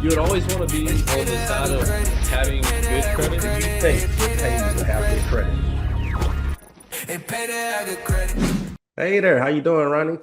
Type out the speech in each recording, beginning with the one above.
you would always want to be on the side of having good credit. Do you think it pays to have good credit? Hey there, how you doing, Ronnie?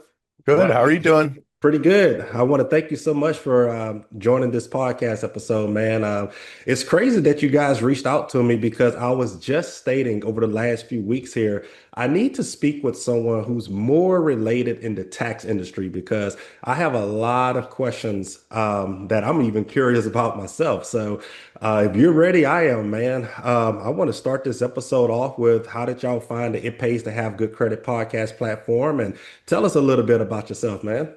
Good. Well, How are you doing? pretty good. I want to thank you so much for joining this podcast episode, man. It's crazy that you guys reached out to me because I was just stating over the last few weeks here, I need to speak with someone who's more related in the tax industry because I have a lot of questions that I'm even curious about myself. So if you're ready, I am, man. I want to start this episode off with how did y'all find the It Pays to Have Good Credit podcast platform? And tell us a little bit about yourself, man.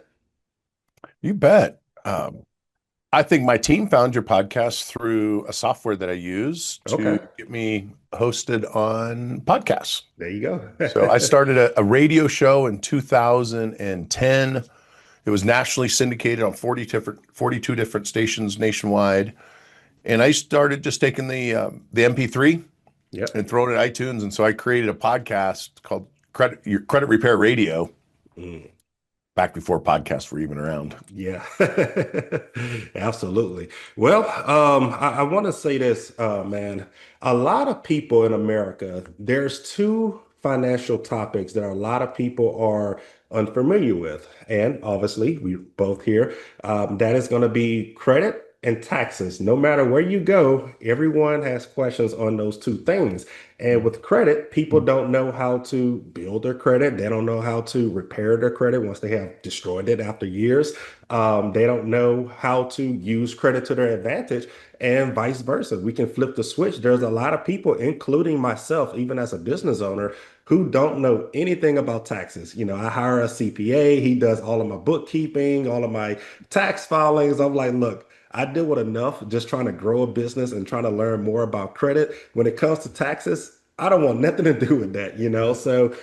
You bet. I think my team found your podcast through a software that I use Okay, to get me hosted on podcasts. there you go. So I started a radio show in 2010. It was nationally syndicated on 42 different stations nationwide. And I started just taking the MP3 Yep. and throwing it in iTunes. And so I created a podcast called Credit Repair Radio Mm, back before podcasts were even around. yeah, absolutely. Well, I want to say this, man. A lot of people in America, there's two financial topics that a lot of people are unfamiliar with. And obviously, we both here, that is going to be credit and taxes. No matter where you go, everyone has questions on those two things. And with credit, people don't know how to build their credit. They don't know how to repair their credit once they have destroyed it after years. They don't know how to use credit to their advantage and vice versa. We can flip the switch. There's a lot of people, including myself, even as a business owner, who don't know anything about taxes. You know, I hire a CPA, he does all of my bookkeeping, all of my tax filings. I'm like, look, I deal with enough just trying to grow a business and trying to learn more about credit. When it comes to taxes, I don't want nothing to do with that, you know? So,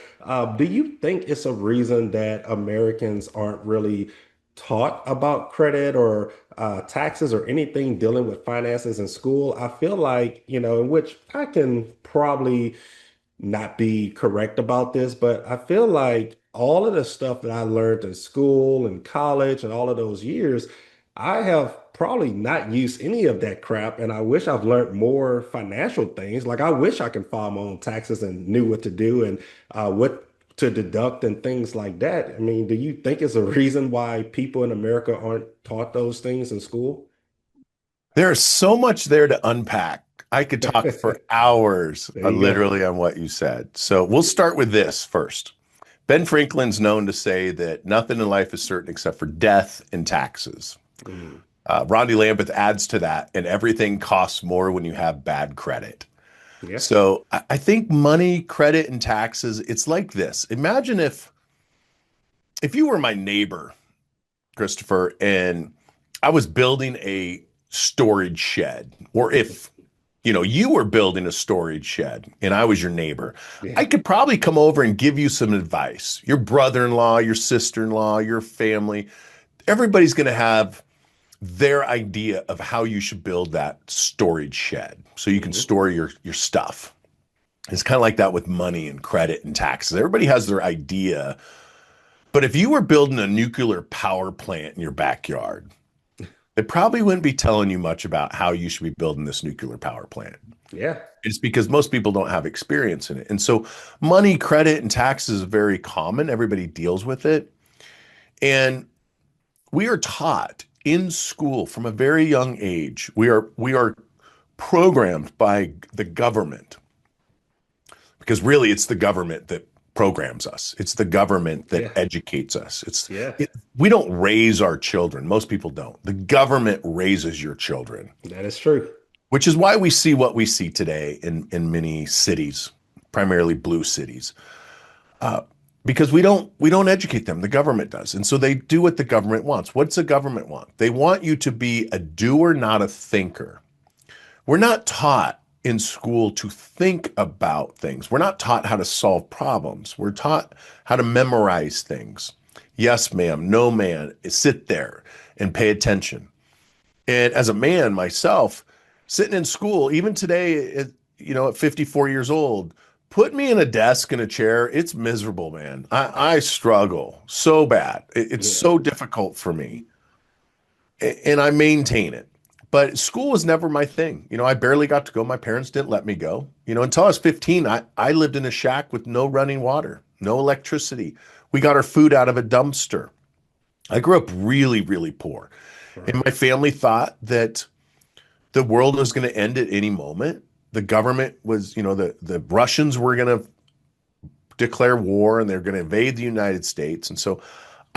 do you think it's a reason that Americans aren't really taught about credit or taxes or anything dealing with finances in school? I feel like, you know, in which I can probably not be correct about this, but I feel like all of the stuff that I learned in school and college and all of those years, I have probably not used any of that crap. And I wish I've learned more financial things. Like I wish I can file my own taxes and knew what to do and what to deduct and things like that. I mean, do you think it's a reason why people in America aren't taught those things in school? There's so much there to unpack. I could talk for hours, There you go. literally on what you said. So we'll start with this first. Ben Franklin's known to say that nothing in life is certain except for death and taxes. Mm, Rondi Lambeth adds to that, and everything costs more when you have bad credit. yeah. So I think money, credit, and taxes, it's like this. Imagine if you were my neighbor, Christopher, and I was building a storage shed, or if you were building a storage shed and I was your neighbor, Yeah. I could probably come over and give you some advice. Your brother-in-law, your sister-in-law, your family, everybody's going to have their idea of how you should build that storage shed so you can Mhm. store your stuff. It's kind of like that with money and credit and taxes. Everybody has their idea. But if you were building a nuclear power plant in your backyard, they probably wouldn't be telling you much about how you should be building this nuclear power plant. Yeah. It's because most people don't have experience in it. And so money, credit, and taxes is very common. Everybody deals with it. And we are taught in school from a very young age. We are programmed by the government because really it's the government that programs us. It's the government that Yeah. educates us. Yeah. We don't raise our children. Most people don't. The government raises your children, That is true. which is why we see what we see today in many cities, primarily blue cities. Because we don't educate them. The government does. And so they do what the government wants. What's the government want? They want you to be a doer, not a thinker. We're not taught in school to think about things. We're not taught how to solve problems. We're taught how to memorize things. Yes, ma'am. No, man. Sit there and pay attention. And as a man myself, sitting in school, even today, at 54 years old, put me in a desk and a chair. It's miserable, man. I struggle so bad. It's Yeah. so difficult for me. And I maintain it. But school was never my thing. I barely got to go. My parents didn't let me go. Until I was 15, I lived in a shack with no running water, no electricity. We got our food out of a dumpster. I grew up really, really poor. And my family thought that the world was going to end at any moment. The government was, the Russians were going to declare war and they're going to invade the United States. And so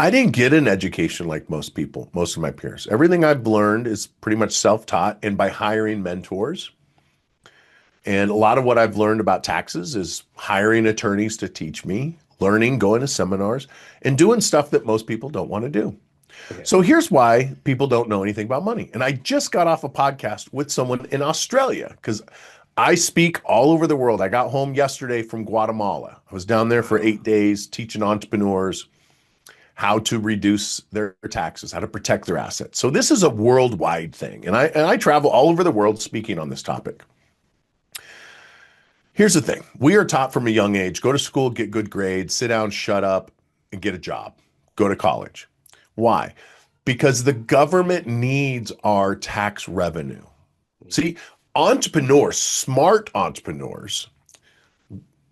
I didn't get an education like most people, most of my peers. Everything I've learned is pretty much self-taught and by hiring mentors. And a lot of what I've learned about taxes is hiring attorneys to teach me, learning, going to seminars, and doing stuff that most people don't want to do. Okay. So here's why people don't know anything about money. And I just got off a podcast with someone in Australia because I speak all over the world. I got home yesterday from Guatemala. I was down there for 8 days teaching entrepreneurs how to reduce their taxes, how to protect their assets. So this is a worldwide thing. And I travel all over the world speaking on this topic. Here's the thing. We are taught from a young age, go to school, get good grades, sit down, shut up, and get a job. Go to college. Why? Because the government needs our tax revenue. See, entrepreneurs, smart entrepreneurs,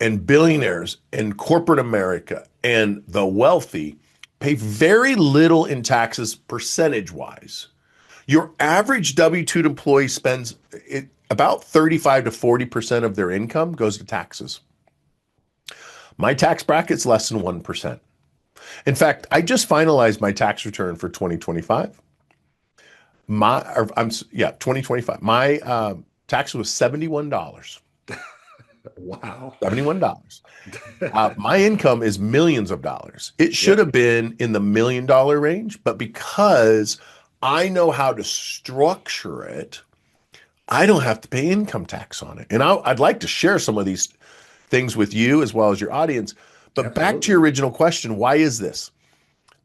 and billionaires and corporate America and the wealthy pay very little in taxes percentage-wise. Your average W-2 employee spends about 35 to 40% of their income goes to taxes. My tax bracket's less than 1%. In fact, I just finalized my tax return for 2025. 2025. My tax was $71. Wow. $71. My income is millions of dollars. It should have been in the $1 million range, but because I know how to structure it, I don't have to pay income tax on it. And I'd like to share some of these things with you as well as your audience. But back to your original question, why is this?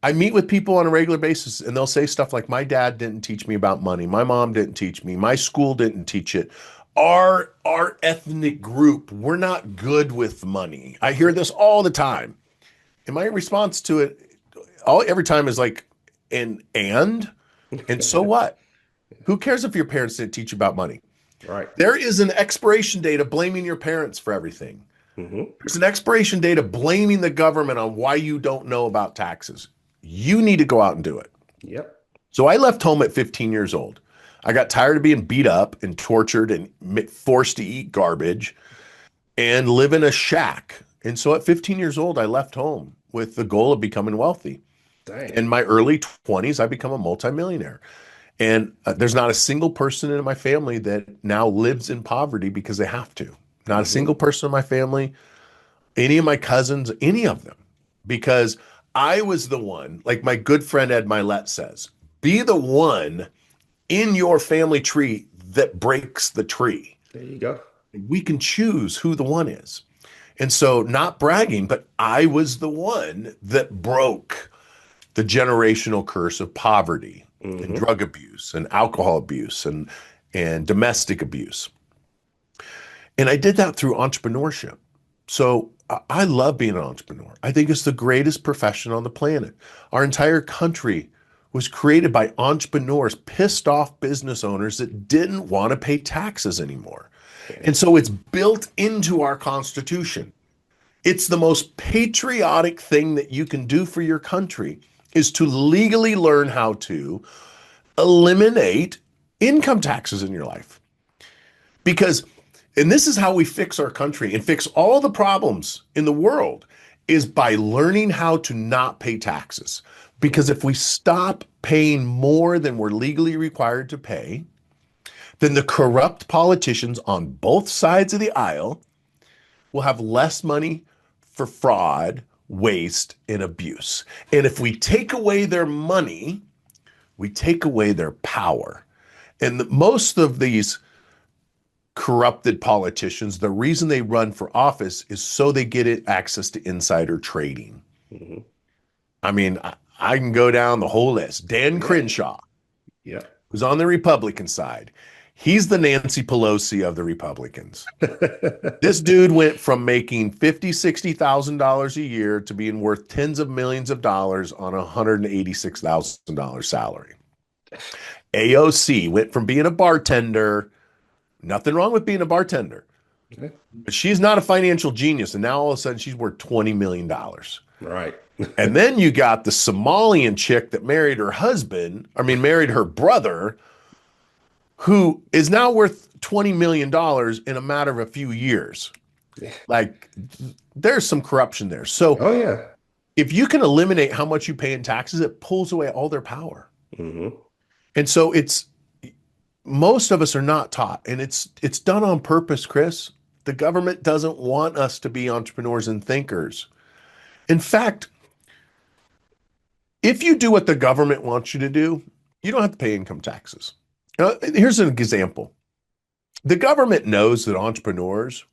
I meet with people on a regular basis and they'll say stuff like, my dad didn't teach me about money. My mom didn't teach me. My school didn't teach it. Our ethnic group, we're not good with money. I hear this all the time. And my response to it every time is like, and so what? Who cares if your parents didn't teach you about money? Right. There is an expiration date of blaming your parents for everything. Mm-hmm. There's an expiration date of blaming the government on why you don't know about taxes. You need to go out and do it. Yep. So I left home at 15 years old. I got tired of being beat up and tortured and forced to eat garbage and live in a shack. And so at 15 years old, I left home with the goal of becoming wealthy. Dang. In my early 20s, I become a multimillionaire. And there's not a single person in my family that now lives in poverty because they have to. Not a single person in my family, any of my cousins, any of them. Because I was the one, like my good friend Ed Milet says, be the one in your family tree that breaks the tree. There you go. We can choose who the one is. And so, not bragging, but I was the one that broke the generational curse of poverty and drug abuse and alcohol abuse and domestic abuse. And I did that through entrepreneurship. So I love being an entrepreneur. I think it's the greatest profession on the planet. Our entire country was created by entrepreneurs, pissed off business owners that didn't want to pay taxes anymore. And so it's built into our Constitution. It's the most patriotic thing that you can do for your country is to legally learn how to eliminate income taxes in your life. Because, and this is how we fix our country and fix all the problems in the world, is by learning how to not pay taxes. Because if we stop paying more than we're legally required to pay, then the corrupt politicians on both sides of the aisle will have less money for fraud, waste, and abuse. And if we take away their money, we take away their power. And most of these corrupted politicians, the reason they run for office is so they get access to insider trading. Mm-hmm. I mean, I can go down the whole list. Dan Crenshaw, who's on the Republican side. He's the Nancy Pelosi of the Republicans. This dude went from making $50,000, $60,000 a year to being worth tens of millions of dollars on a $186,000 salary. AOC went from being a bartender, nothing wrong with being a bartender, Okay. but she's not a financial genius. And now all of a sudden she's worth $20 million. Right. And then you got the Somalian chick that married her brother, who is now worth $20 million in a matter of a few years. Like, there's some corruption there. So Oh yeah. if you can eliminate how much you pay in taxes, it pulls away all their power. Hmm. And so most of us are not taught, and it's done on purpose, Chris. The government doesn't want us to be entrepreneurs and thinkers. In fact, if you do what the government wants you to do, you don't have to pay income taxes. Here's an example. The government knows that entrepreneurs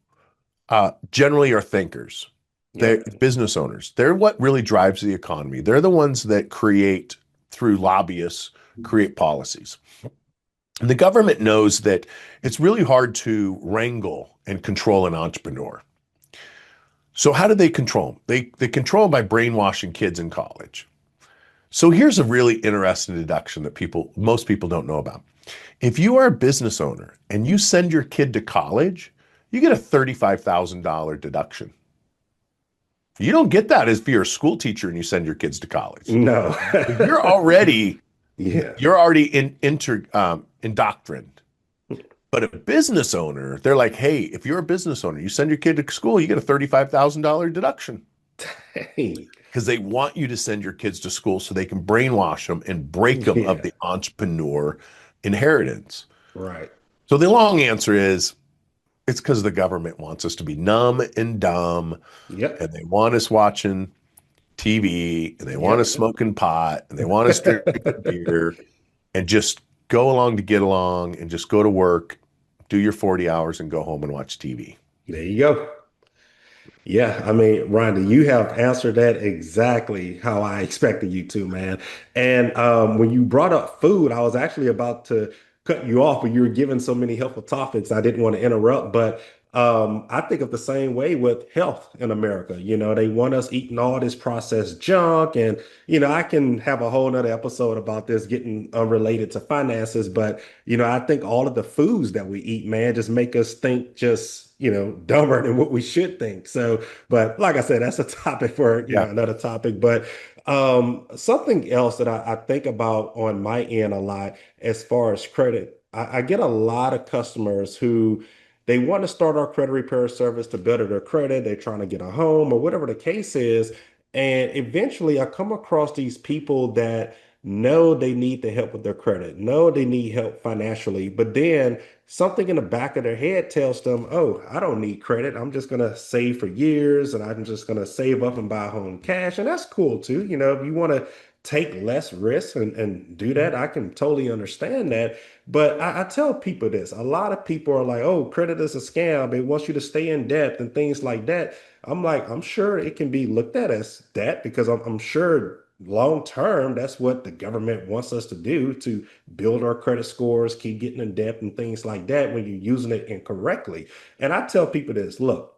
generally are thinkers. They're business owners. They're what really drives the economy. They're the ones that through lobbyists, create policies. And the government knows that it's really hard to wrangle and control an entrepreneur. So how do they control them? They control them by brainwashing kids in college. So here's a really interesting deduction that most people don't know about. If you are a business owner and you send your kid to college, you get a $35,000 deduction. You don't get that if you're a school teacher and you send your kids to college. No. You're already Yeah. indoctrined. But a business owner, they're like, hey, if you're a business owner, you send your kid to school, you get a $35,000 deduction. Hey. Because they want you to send your kids to school so they can brainwash them and break them of the entrepreneur inheritance. Right. So the long answer is, it's because the government wants us to be numb and dumb. Yep. And they want us watching TV, and they want us smoking pot, and they want us drinking beer, and just go along to get along, and just go to work, do your 40 hours, and go home and watch TV. There you go. Yeah, I mean, Rondi, you have answered that exactly how I expected you to, man. And when you brought up food, I was actually about to cut you off, but you were giving so many helpful topics. I didn't want to interrupt, but I think of the same way with health in America. You know, they want us eating all this processed junk. And, you know, I can have a whole nother episode about this getting unrelated to finances. But, you know, I think all of the foods that we eat, man, just make us think dumber than what we should think. So, but like I said, that's a topic for, another topic. But something else that I think about on my end a lot as far as credit, I get a lot of customers who they want to start our credit repair service to better their credit. They're trying to get a home or whatever the case is. And eventually I come across these people that know they need the help with their credit, know they need help financially, but then something in the back of their head tells them, oh, I don't need credit. I'm just going to save for years and I'm just going to save up and buy a home cash. And that's cool too. You know, if you want to take less risks and do that, I can totally understand that. But I tell people this, a lot of people are like, oh, credit is a scam. It wants you to stay in debt and things like that. I'm like, I'm sure it can be looked at as that because I'm sure long term, that's what the government wants us to do to build our credit scores, keep getting in debt and things like that when you're using it incorrectly. And I tell people this, look,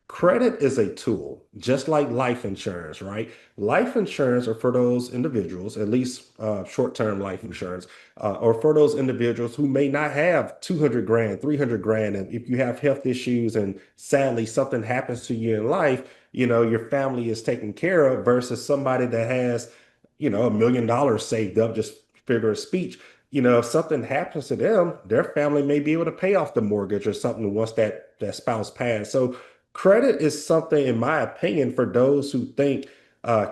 credit is a tool, just like life insurance, right? Life insurance are for those individuals, at least short-term life insurance, or for those individuals who may not have 200 grand, 300 grand. And if you have health issues and sadly something happens to you in life, you know, your family is taken care of versus somebody that has, $1 million saved up, just figure of speech. You know, if something happens to them, their family may be able to pay off the mortgage or something once that spouse passed. So credit is something, in my opinion, for those who think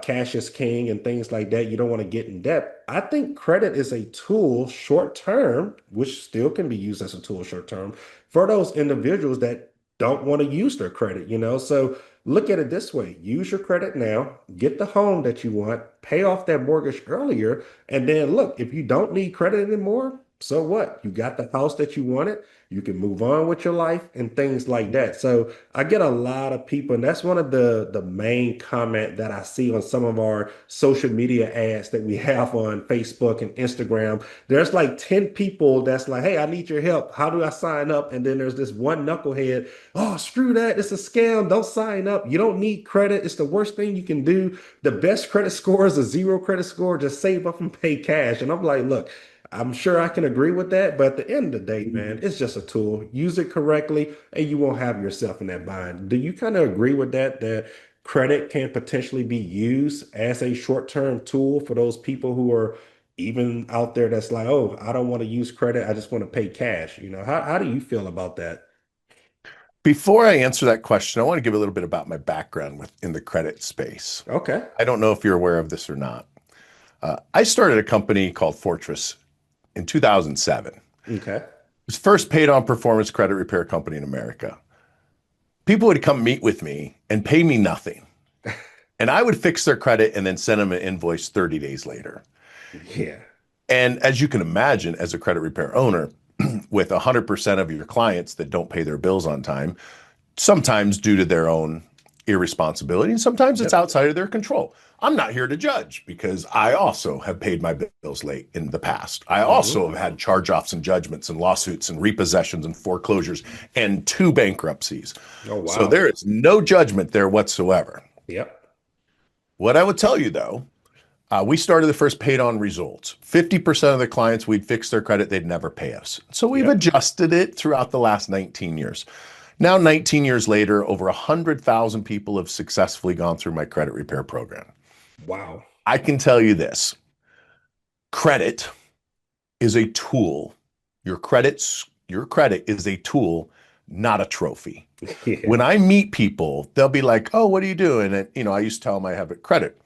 cash is king and things like that. You don't want to get in debt. I think credit is a tool short term, which still can be used as a tool short term for those individuals that don't want to use their credit, So look at it this way. Use your credit now, get the home that you want, pay off that mortgage earlier, and then look, if you don't need credit anymore, so what? You got the house that you wanted. You can move on with your life and things like that. So I get a lot of people, and that's one of the main comment that I see on some of our social media ads that we have on Facebook and Instagram. There's like 10 people that's like, hey, I need your help. How do I sign up? And then there's this one knucklehead, oh, screw that. It's a scam. Don't sign up. You don't need credit. It's the worst thing you can do. The best credit score is a zero credit score. Just save up and pay cash. And I'm like, look, I'm sure I can agree with that, but at the end of the day, man, it's just a tool. Use it correctly, and you won't have yourself in that bind. Do you kind of agree with that? That credit can potentially be used as a short-term tool for those people who are even out there that's like, oh, I don't want to use credit. I just want to pay cash. How do you feel about that? Before I answer that question, I want to give a little bit about my background in the credit space. Okay. I don't know if you're aware of this or not. I started a company called Fortress in 2007. It Okay. was the first paid on performance credit repair company in America. People would come meet with me and pay me nothing. And I would fix their credit and then send them an invoice 30 days later. Yeah. And as you can imagine, as a credit repair owner, with 100% of your clients that don't pay their bills on time, sometimes due to their own irresponsibility, and sometimes it's Yep. outside of their control. I'm not here to judge because I also have paid my bills late in the past. I also Hmm. have had charge-offs and judgments and lawsuits and repossessions and foreclosures and 2 bankruptcies. Oh, So wow. there is no judgment there whatsoever. Yep. What I would tell you though, we started the first paid on results. 50% of the clients, we'd fix their credit, they'd never pay us. So we've Yep. adjusted it throughout the last 19 years. Now, 19 years later, over 100,000 people have successfully gone through my credit repair program. Wow. I can tell you this, credit is a tool. Your credit is a tool, not a trophy. Yeah. When I meet people, they'll be like, "Oh, what are you doing?" And I used to tell them I have a credit.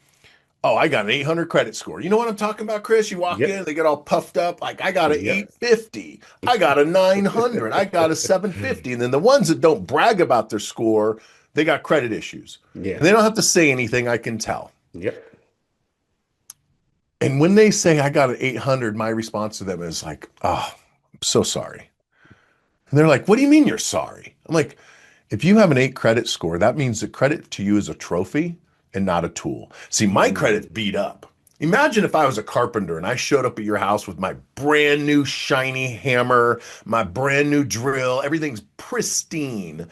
Oh, I got an 800 credit score. You know what I'm talking about, Chris? You walk in, Yep. they get all puffed up. Like, I got an Yep. 850. I got a 900. I got a 750. And then the ones that don't brag about their score, they got credit issues. Yeah. And they don't have to say anything. I can tell. Yep. And when they say I got an 800, my response to them is like, oh, I'm so sorry. And they're like, what do you mean you're sorry? I'm like, if you have an 8 credit score, that means that credit to you is a trophy and not a tool. See, my credit's Mm. beat up. Imagine if I was a carpenter and I showed up at your house with my brand new shiny hammer, my brand new drill, everything's pristine.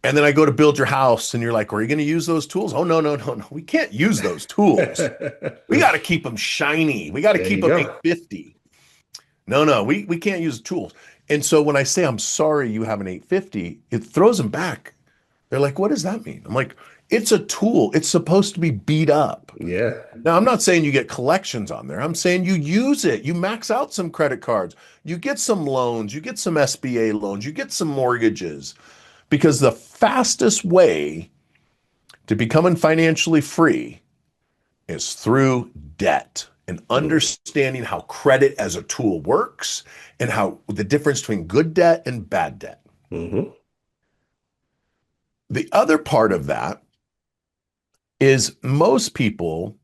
And then I go to build your house and you're like, are you going to use those tools? Oh, no, no, no, no. We can't use those tools. We got to keep them shiny. We got to There keep you them go. 850. No, no, we can't use tools. And so when I say I'm sorry you have an 850, it throws them back. They're like, what does that mean? I'm like, it's a tool. It's supposed to be beat up. Yeah. Now, I'm not saying you get collections on there. I'm saying you use it. You max out some credit cards. You get some loans. You get some SBA loans. You get some mortgages. Because the fastest way to becoming financially free is through debt and Mm. understanding how credit as a tool works and how the difference between good debt and bad debt. Hmm. The other part of that is most people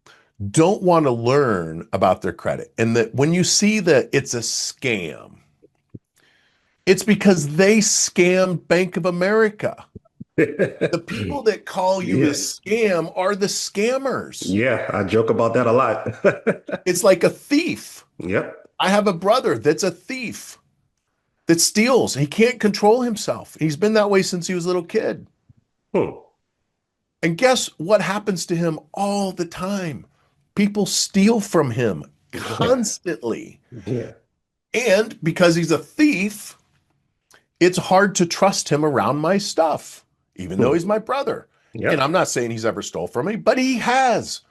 don't want to learn about their credit. And that when you see that it's a scam, it's because they scammed Bank of America. The people that call you a Yeah. scam are the scammers. Yeah. I joke about that a lot. It's like a thief. Yep. I have a brother that's a thief that steals. He can't control himself. He's been that way since he was a little kid. Hmm. And guess what happens to him all the time? People steal from him Yeah. constantly. Yeah. And because he's a thief, it's hard to trust him around my stuff, even though Hmm. he's my brother. And I'm Yep. not saying he's ever stole from me, but he has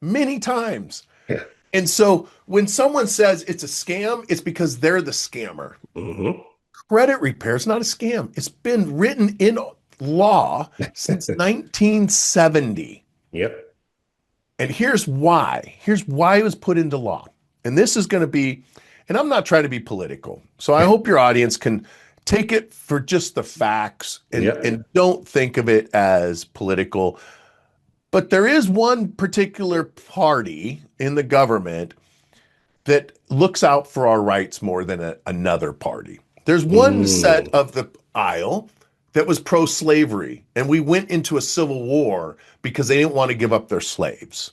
many times. Yeah. And so when someone says it's a scam, it's because they're the scammer. Hmm. Credit repair is not a scam. It's been written in law since 1970. Yep. And here's why. Here's why it was put into law. And this is going to be, and I'm not trying to be political. So I hope your audience can take it for just the facts Yep. and don't think of it as political. But there is one particular party in the government that looks out for our rights more than another party. There's one set Mm. of the aisle that was pro-slavery, and we went into a civil war because they didn't want to give up their slaves.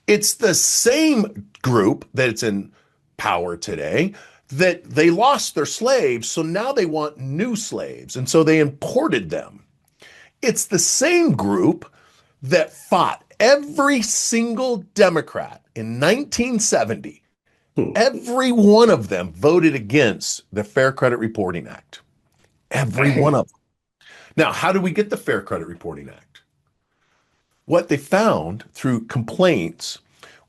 It's the same group that's in power today that they lost their slaves, so now they want new slaves, and so they imported them. It's the same group that fought every single Democrat in 1970 Every one of them voted against the Fair Credit Reporting Act. Every one of them. Now, how do we get the Fair Credit Reporting Act? What they found through complaints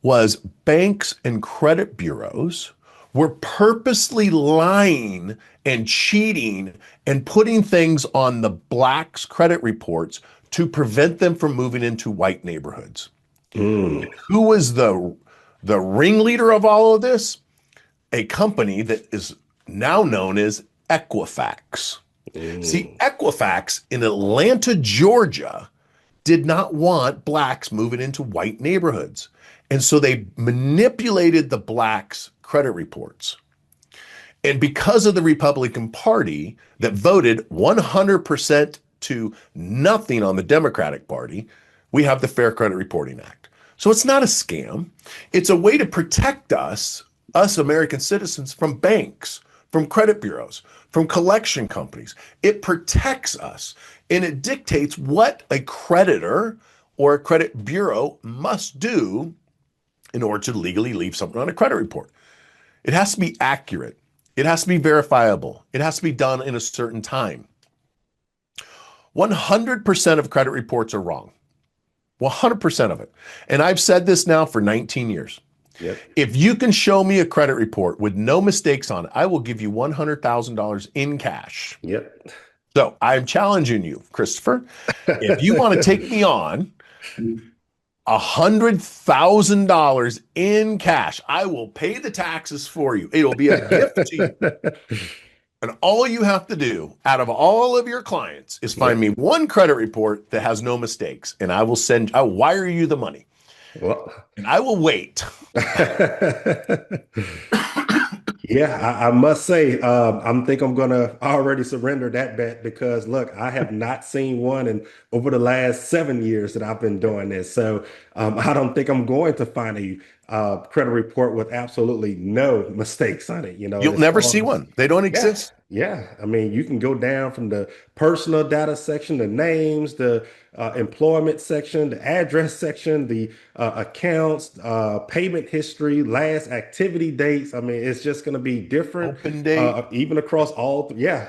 was banks and credit bureaus were purposely lying and cheating and putting things on the blacks' credit reports to prevent them from moving into white neighborhoods. Who was the ringleader of all of this? A company that is now known as Equifax. See, Equifax in Atlanta, Georgia, did not want blacks moving into white neighborhoods. And so they manipulated the blacks' credit reports. And because of the Republican Party that voted 100% to nothing on the Democratic Party, we have the Fair Credit Reporting Act. So it's not a scam. It's a way to protect us American citizens, from banks, from credit bureaus, from collection companies. It protects us, and it dictates what a creditor or a credit bureau must do in order to legally leave something on a credit report. It has to be accurate. It has to be verifiable. It has to be done in a certain time. 100% of credit reports are wrong. 100% of it. And I've said this now for 19 years. Yep. If you can show me a credit report with no mistakes on it, I will give you $100,000 in cash. Yep. So I'm challenging you, Christopher. If you want to take me on $100,000 in cash, I will pay the taxes for you. It'll be a gift to you. And all you have to do out of all of your clients is find me one credit report that has no mistakes, and I'll wire you the money. Well, and I will wait. Yeah, I must say, I think I'm gonna already surrender that bet because look, I have not seen one in over the last 7 years that I've been doing this. So I don't think I'm going to find a credit report with absolutely no mistakes on it. You know, You'll never see one. They don't exist. Yeah. I mean, you can go down from the personal data section, the names, the employment section, the address section, the accounts, payment history, last activity dates. I mean, it's just going to be different. Open date. Even across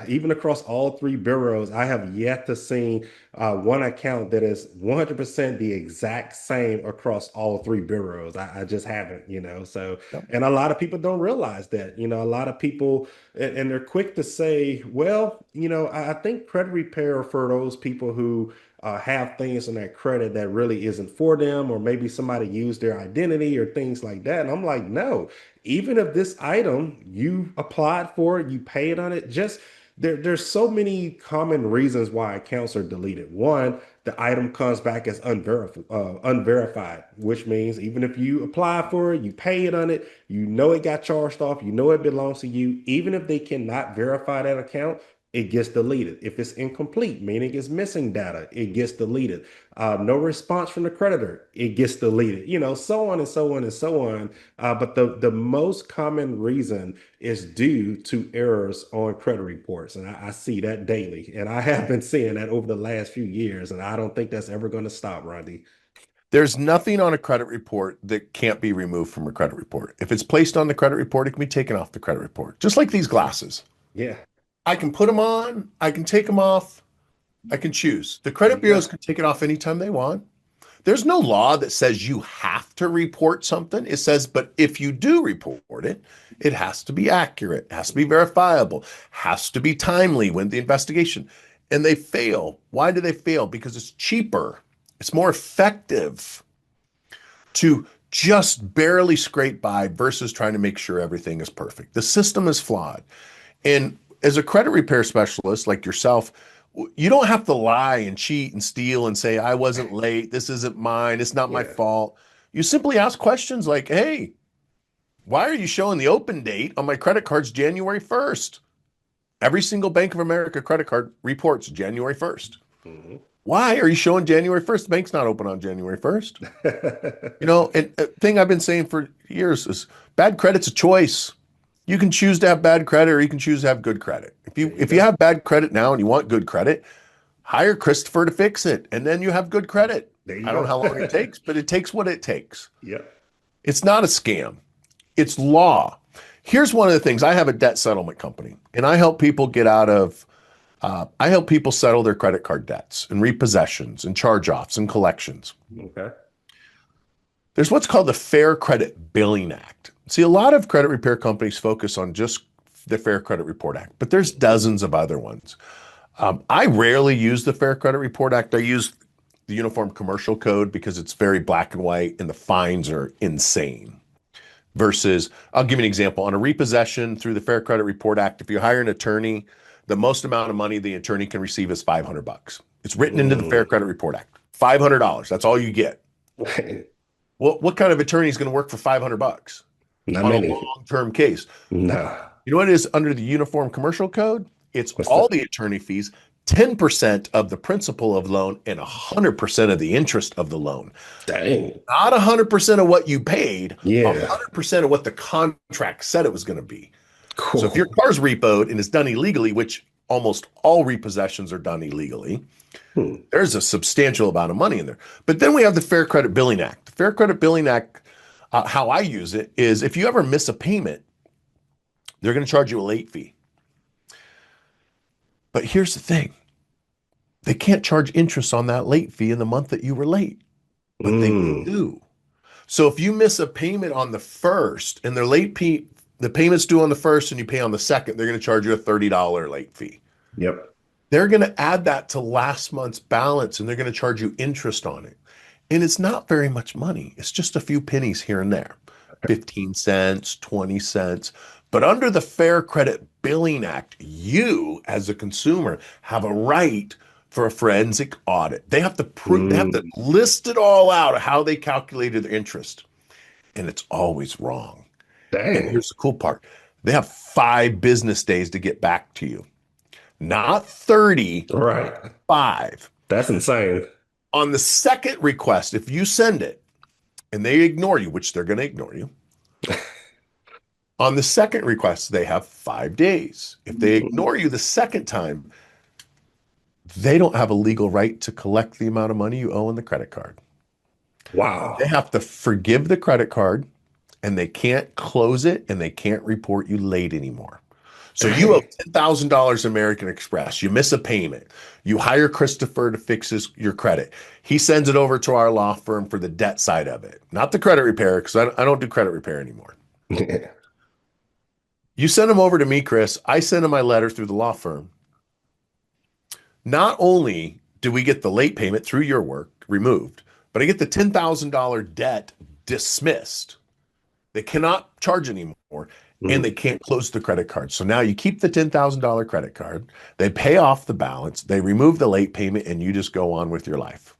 even across all three bureaus. I have yet to see one account that is 100% the exact same across all three bureaus. I just haven't, you know. So, and a lot of people don't realize that, you know, a lot of people, and they're quick to say, well, you know, I think credit repair for those people who have things in that credit that really isn't for them, or maybe somebody used their identity or things like that. And I'm like, no, even if this item you applied for it, you paid on it, just there's so many common reasons why accounts are deleted. One, the item comes back as unverified, which means even if you apply for it, you pay it on it, you know it got charged off, you know it belongs to you, even if they cannot verify that account, it gets deleted. If it's incomplete, meaning it's missing data, it gets deleted. No response from the creditor, it gets deleted. You know, so on and so on and so on. But the most common reason is due to errors on credit reports, and I see that daily, and I have been seeing that over the last few years, and I don't think that's ever going to stop, Rondi. There's nothing on a credit report that can't be removed from a credit report. If it's placed on the credit report, it can be taken off the credit report. Just like these glasses. Yeah. I can put them on, I can take them off, I can choose. The credit bureaus can take it off anytime they want. There's no law that says you have to report something. It says, but if you do report it, it has to be accurate, it has to be verifiable, has to be timely when the investigation. And they fail. Why do they fail? Because it's cheaper. It's more effective to just barely scrape by versus trying to make sure everything is perfect. The system is flawed. And as a credit repair specialist like yourself, you don't have to lie and cheat and steal and say, I wasn't late, this isn't mine, it's not my fault. You simply ask questions like, hey, why are you showing the open date on my credit cards January 1st? Every single Bank of America credit card reports January 1st. Mm-hmm. Why are you showing January 1st? The bank's not open on January 1st. You know, and a thing I've been saying for years is bad credit's a choice. You can choose to have bad credit or you can choose to have good credit. If you have bad credit now and you want good credit, hire Christopher to fix it, and then you have good credit. I don't know how long it takes, but it takes what it takes. Yep. It's not a scam. It's law. Here's one of the things. I have a debt settlement company, and I help people get out of, I help people settle their credit card debts and repossessions and charge-offs and collections. Okay. There's what's called the Fair Credit Billing Act. See, a lot of credit repair companies focus on just the Fair Credit Report Act, but there's dozens of other ones. I rarely use the Fair Credit Report Act. I use the Uniform Commercial Code because it's very black and white and the fines are insane. Versus, I'll give you an example. On a repossession through the Fair Credit Report Act, if you hire an attorney, the most amount of money the attorney can receive is $500. It's written into the Fair Credit Report Act. $500. That's all you get. Well, what kind of attorney is going to work for $500 Not on many. a long-term case? Nah. You know what it is under the Uniform Commercial Code? It's What's all that? the attorney fees, 10% of the principal of loan, and 100% of the interest of the loan. Dang. Not 100% of what you paid, Yeah. 100% of what the contract said it was going to be. Cool. So if your car's repoed and it's done illegally, which almost all repossessions are done illegally, there's a substantial amount of money in there. But then we have the Fair Credit Billing Act. The Fair Credit Billing Act, how I use it is if you ever miss a payment, they're going to charge you a late fee. But here's the thing. They can't charge interest on that late fee in the month that you were late, but they do. So if you miss a payment on the first and their the payment's due on the first and you pay on the second, they're going to charge you a $30 late fee. Yep. They're going to add that to last month's balance and they're going to charge you interest on it. And it's not very much money. It's just a few pennies here and there, 15 cents, 20 cents. But under the Fair Credit Billing Act, you as a consumer have a right for a forensic audit. They have to prove, they have to list it all out of how they calculated their interest. And it's always wrong. And Dang. here's the cool part. They have 5 business days to get back to you. Not 30, Right. 5. That's insane. On the second request, if you send it and they ignore you, which they're going to ignore you, on the second request, they have 5 days. If they ignore you the second time, they don't have a legal right to collect the amount of money you owe on the credit card. Wow. They have to forgive the credit card and they can't close it and they can't report you late anymore. So you owe $10,000 American Express. You miss a payment. You hire Christopher to fix your credit. He sends it over to our law firm for the debt side of it, not the credit repair, because I don't do credit repair anymore. You send them over to me, Chris. I send them my letter through the law firm. Not only do we get the late payment through your work removed, but I get the $10,000 debt dismissed. They cannot charge anymore. And they can't close the credit card. So now you keep the $10,000 credit card, they pay off the balance, they remove the late payment, and you just go on with your life.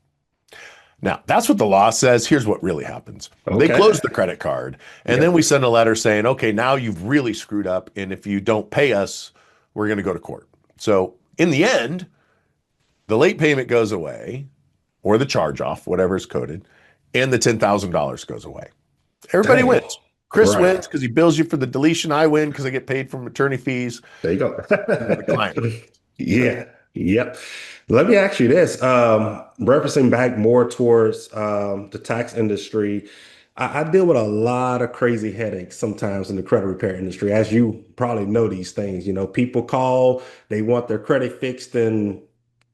Now, that's what the law says. Here's what really happens. Okay. They close the credit card, and then we send a letter saying, okay, now you've really screwed up, and if you don't pay us, we're going to go to court. So in the end, the late payment goes away, or the charge-off, whatever is coded, and the $10,000 goes away. Everybody Dang. wins. Chris Right. wins because he bills you for the deletion. I win because I get paid from attorney fees. There you go. The client. Yeah. Yep. Let me ask you this. Referencing back more towards the tax industry, I deal with a lot of crazy headaches sometimes in the credit repair industry. As you probably know these things, people call, they want their credit fixed in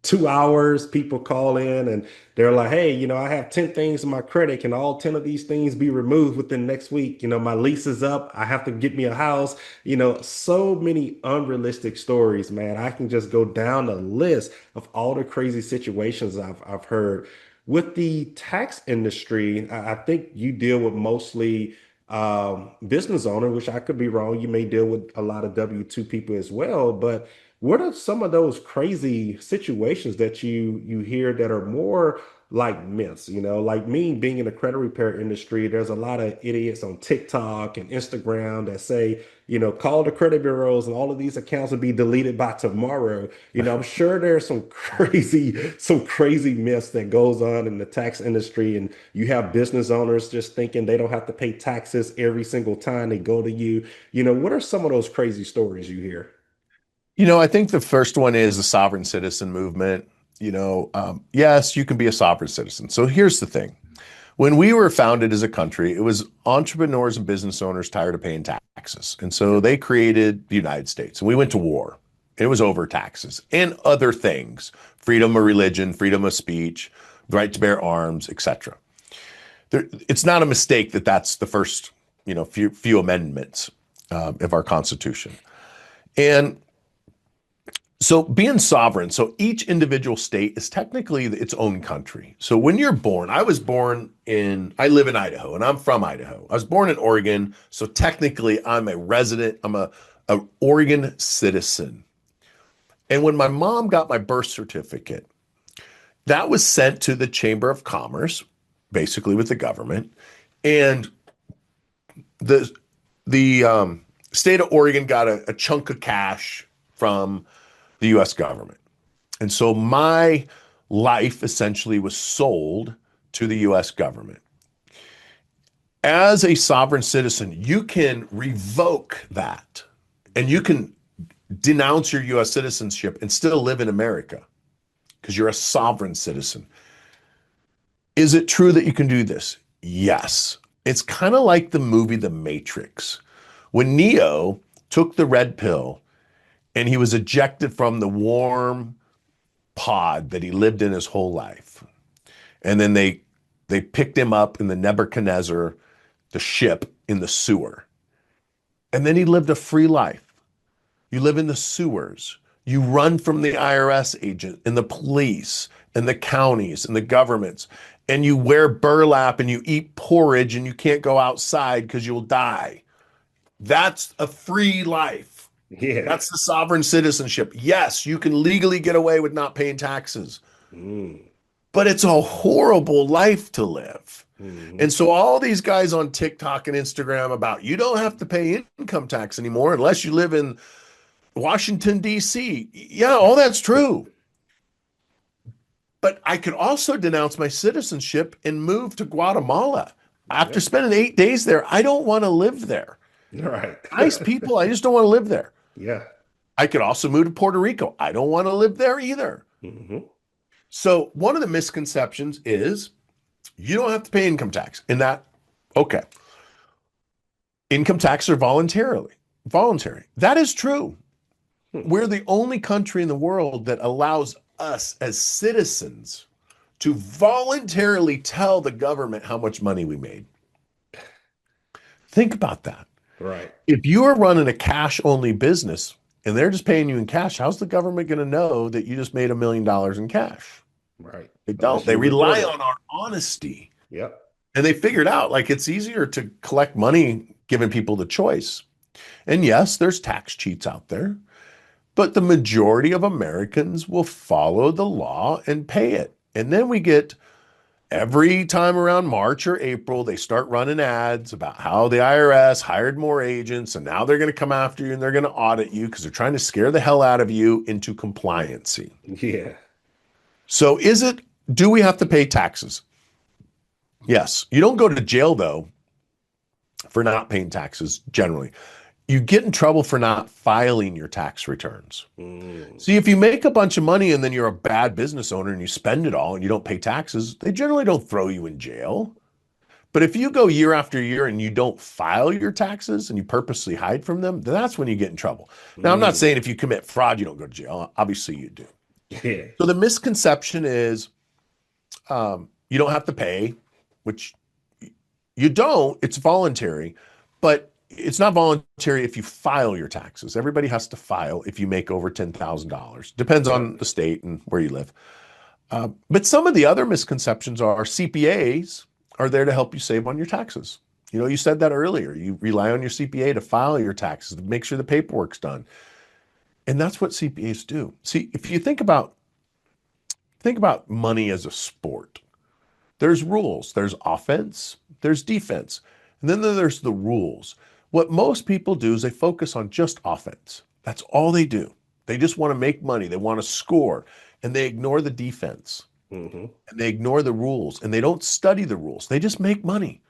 2 hours. People call in and they're like, hey, I have 10 things in my credit. Can all 10 of these things be removed within next week? My lease is up. I have to get me a house. So many unrealistic stories, man. I can just go down the list of all the crazy situations I've heard. With the tax industry, I think you deal with mostly business owner, which I could be wrong. You may deal with a lot of W-2 people as well, but what are some of those crazy situations that you hear that are more like myths? Like me being in the credit repair industry, there's a lot of idiots on TikTok and Instagram that say, call the credit bureaus and all of these accounts will be deleted by tomorrow. I'm sure there's some crazy myths that goes on in the tax industry, and you have business owners just thinking they don't have to pay taxes every single time they go to you. What are some of those crazy stories you hear? I think the first one is the sovereign citizen movement. Yes, you can be a sovereign citizen. So here's the thing. When we were founded as a country, it was entrepreneurs and business owners tired of paying taxes. And so they created the United States, and we went to war. It was over taxes and other things, freedom of religion, freedom of speech, the right to bear arms, etc. It's not a mistake that that's the first, few amendments of our Constitution. And so being sovereign, so each individual state is technically its own country. So when you're born, I live in Idaho, and I'm from Idaho. I was born in Oregon, so technically I'm a resident, I'm a Oregon citizen. And when my mom got my birth certificate, that was sent to the Chamber of Commerce, basically with the government, and the state of Oregon got a chunk of cash from the U.S. government. And so my life essentially was sold to the U.S. government. As a sovereign citizen, you can revoke that, and you can denounce your U.S. citizenship and still live in America because you're a sovereign citizen. Is it true that you can do this? Yes. It's kind of like the movie The Matrix. When Neo took the red pill and he was ejected from the warm pod that he lived in his whole life, and then they picked him up in the Nebuchadnezzar, the ship, in the sewer. And then he lived a free life. You live in the sewers. You run from the IRS agent and the police and the counties and the governments, and you wear burlap and you eat porridge and you can't go outside because you'll die. That's a free life. Yeah. That's the sovereign citizenship. Yes, you can legally get away with not paying taxes, but it's a horrible life to live. And so all these guys on TikTok and Instagram about you don't have to pay income tax anymore unless you live in Washington, D.C. Yeah, all that's true. But I could also denounce my citizenship and move to Guatemala. After spending 8 days there, I don't want to live there. Right. Nice people, I just don't want to live there. Yeah. I could also move to Puerto Rico. I don't want to live there either. So one of the misconceptions is you don't have to pay income tax. And okay. Income taxes are voluntary. That is true. We're the only country in the world that allows us as citizens to voluntarily tell the government how much money we made. Think about that. Right. If you are running a cash-only business and they're just paying you in cash, how's the government going to know that you just made $1 million in cash? Right. They don't. They rely on our honesty. Yep. And they figured out it's easier to collect money giving people the choice. And yes, there's tax cheats out there, but the majority of Americans will follow the law and pay it. And then we get every time around March or April, they start running ads about how the IRS hired more agents and now they're going to come after you and they're going to audit you because they're trying to scare the hell out of you into compliancy. Yeah. So do we have to pay taxes? Yes. You don't go to jail though for not paying taxes generally. You get in trouble for not filing your tax returns. See, if you make a bunch of money and then you're a bad business owner and you spend it all and you don't pay taxes, they generally don't throw you in jail. But if you go year after year and you don't file your taxes and you purposely hide from them, then that's when you get in trouble. Now, I'm not saying if you commit fraud, you don't go to jail. Obviously you do. Yeah. So the misconception is you don't have to pay, which you don't. It's voluntary, but it's not voluntary if you file your taxes. Everybody has to file if you make over $10,000. Depends on the state and where you live. But some of the other misconceptions are CPAs are there to help you save on your taxes. You said that earlier. You rely on your CPA to file your taxes, to make sure the paperwork's done. And that's what CPAs do. See, if you think about money as a sport, there's rules. There's offense, there's defense, and then there's the rules. What most people do is they focus on just offense. That's all they do. They just want to make money. They want to score, and they ignore the defense. And they ignore the rules, and they don't study the rules. They just make money.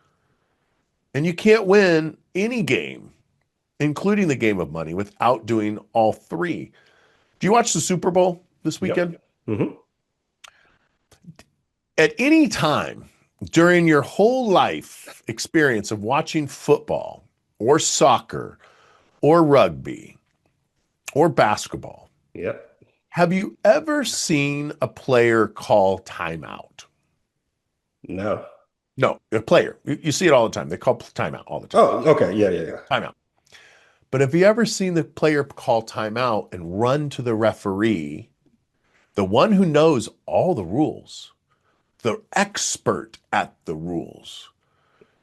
And you can't win any game, including the game of money, without doing all three. Do you watch the Super Bowl this weekend? Yep. At any time during your whole life experience of watching football or soccer or rugby or basketball, Yep. have you ever seen a player call timeout? No. No, a player. You see it all the time. They call timeout all the time. Oh, okay. Yeah, yeah, yeah. Timeout. But have you ever seen the player call timeout and run to the referee, the one who knows all the rules, the expert at the rules?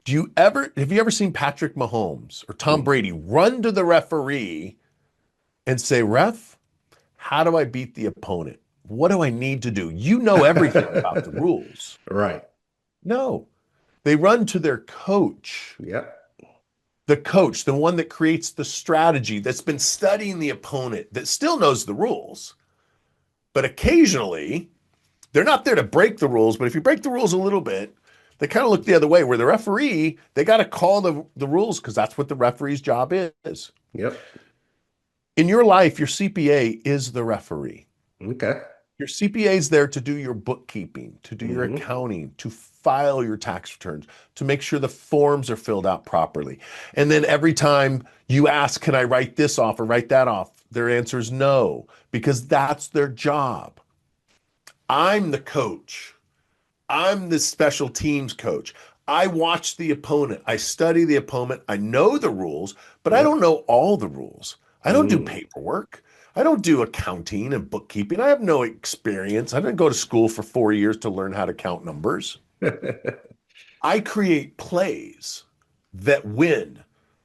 Have you ever seen Patrick Mahomes or Tom Mm. Brady run to the referee and say, "Ref, how do I beat the opponent? What do I need to do? You know everything about the rules." Right. No, they run to their coach. Yep. The coach, the one that creates the strategy, that's been studying the opponent, that still knows the rules. But occasionally, they're not there to break the rules, but if you break the rules a little bit, they kind of look the other way, where the referee, they got to call the rules because that's what the referee's job is. Yep. In your life, your CPA is the referee. Okay. Your CPA is there to do your bookkeeping, to do your Hmm. accounting, to file your tax returns, to make sure the forms are filled out properly. And then every time you ask, can I write this off or write that off? Their answer is no, because that's their job. I'm the coach. I'm the special teams coach. I watch the opponent. I study the opponent. I know the rules, but I Yep. don't know all the rules. I don't do Mm. paperwork. I don't do accounting and bookkeeping. I have no experience. I didn't go to school for 4 years to learn how to count numbers. I create plays that win.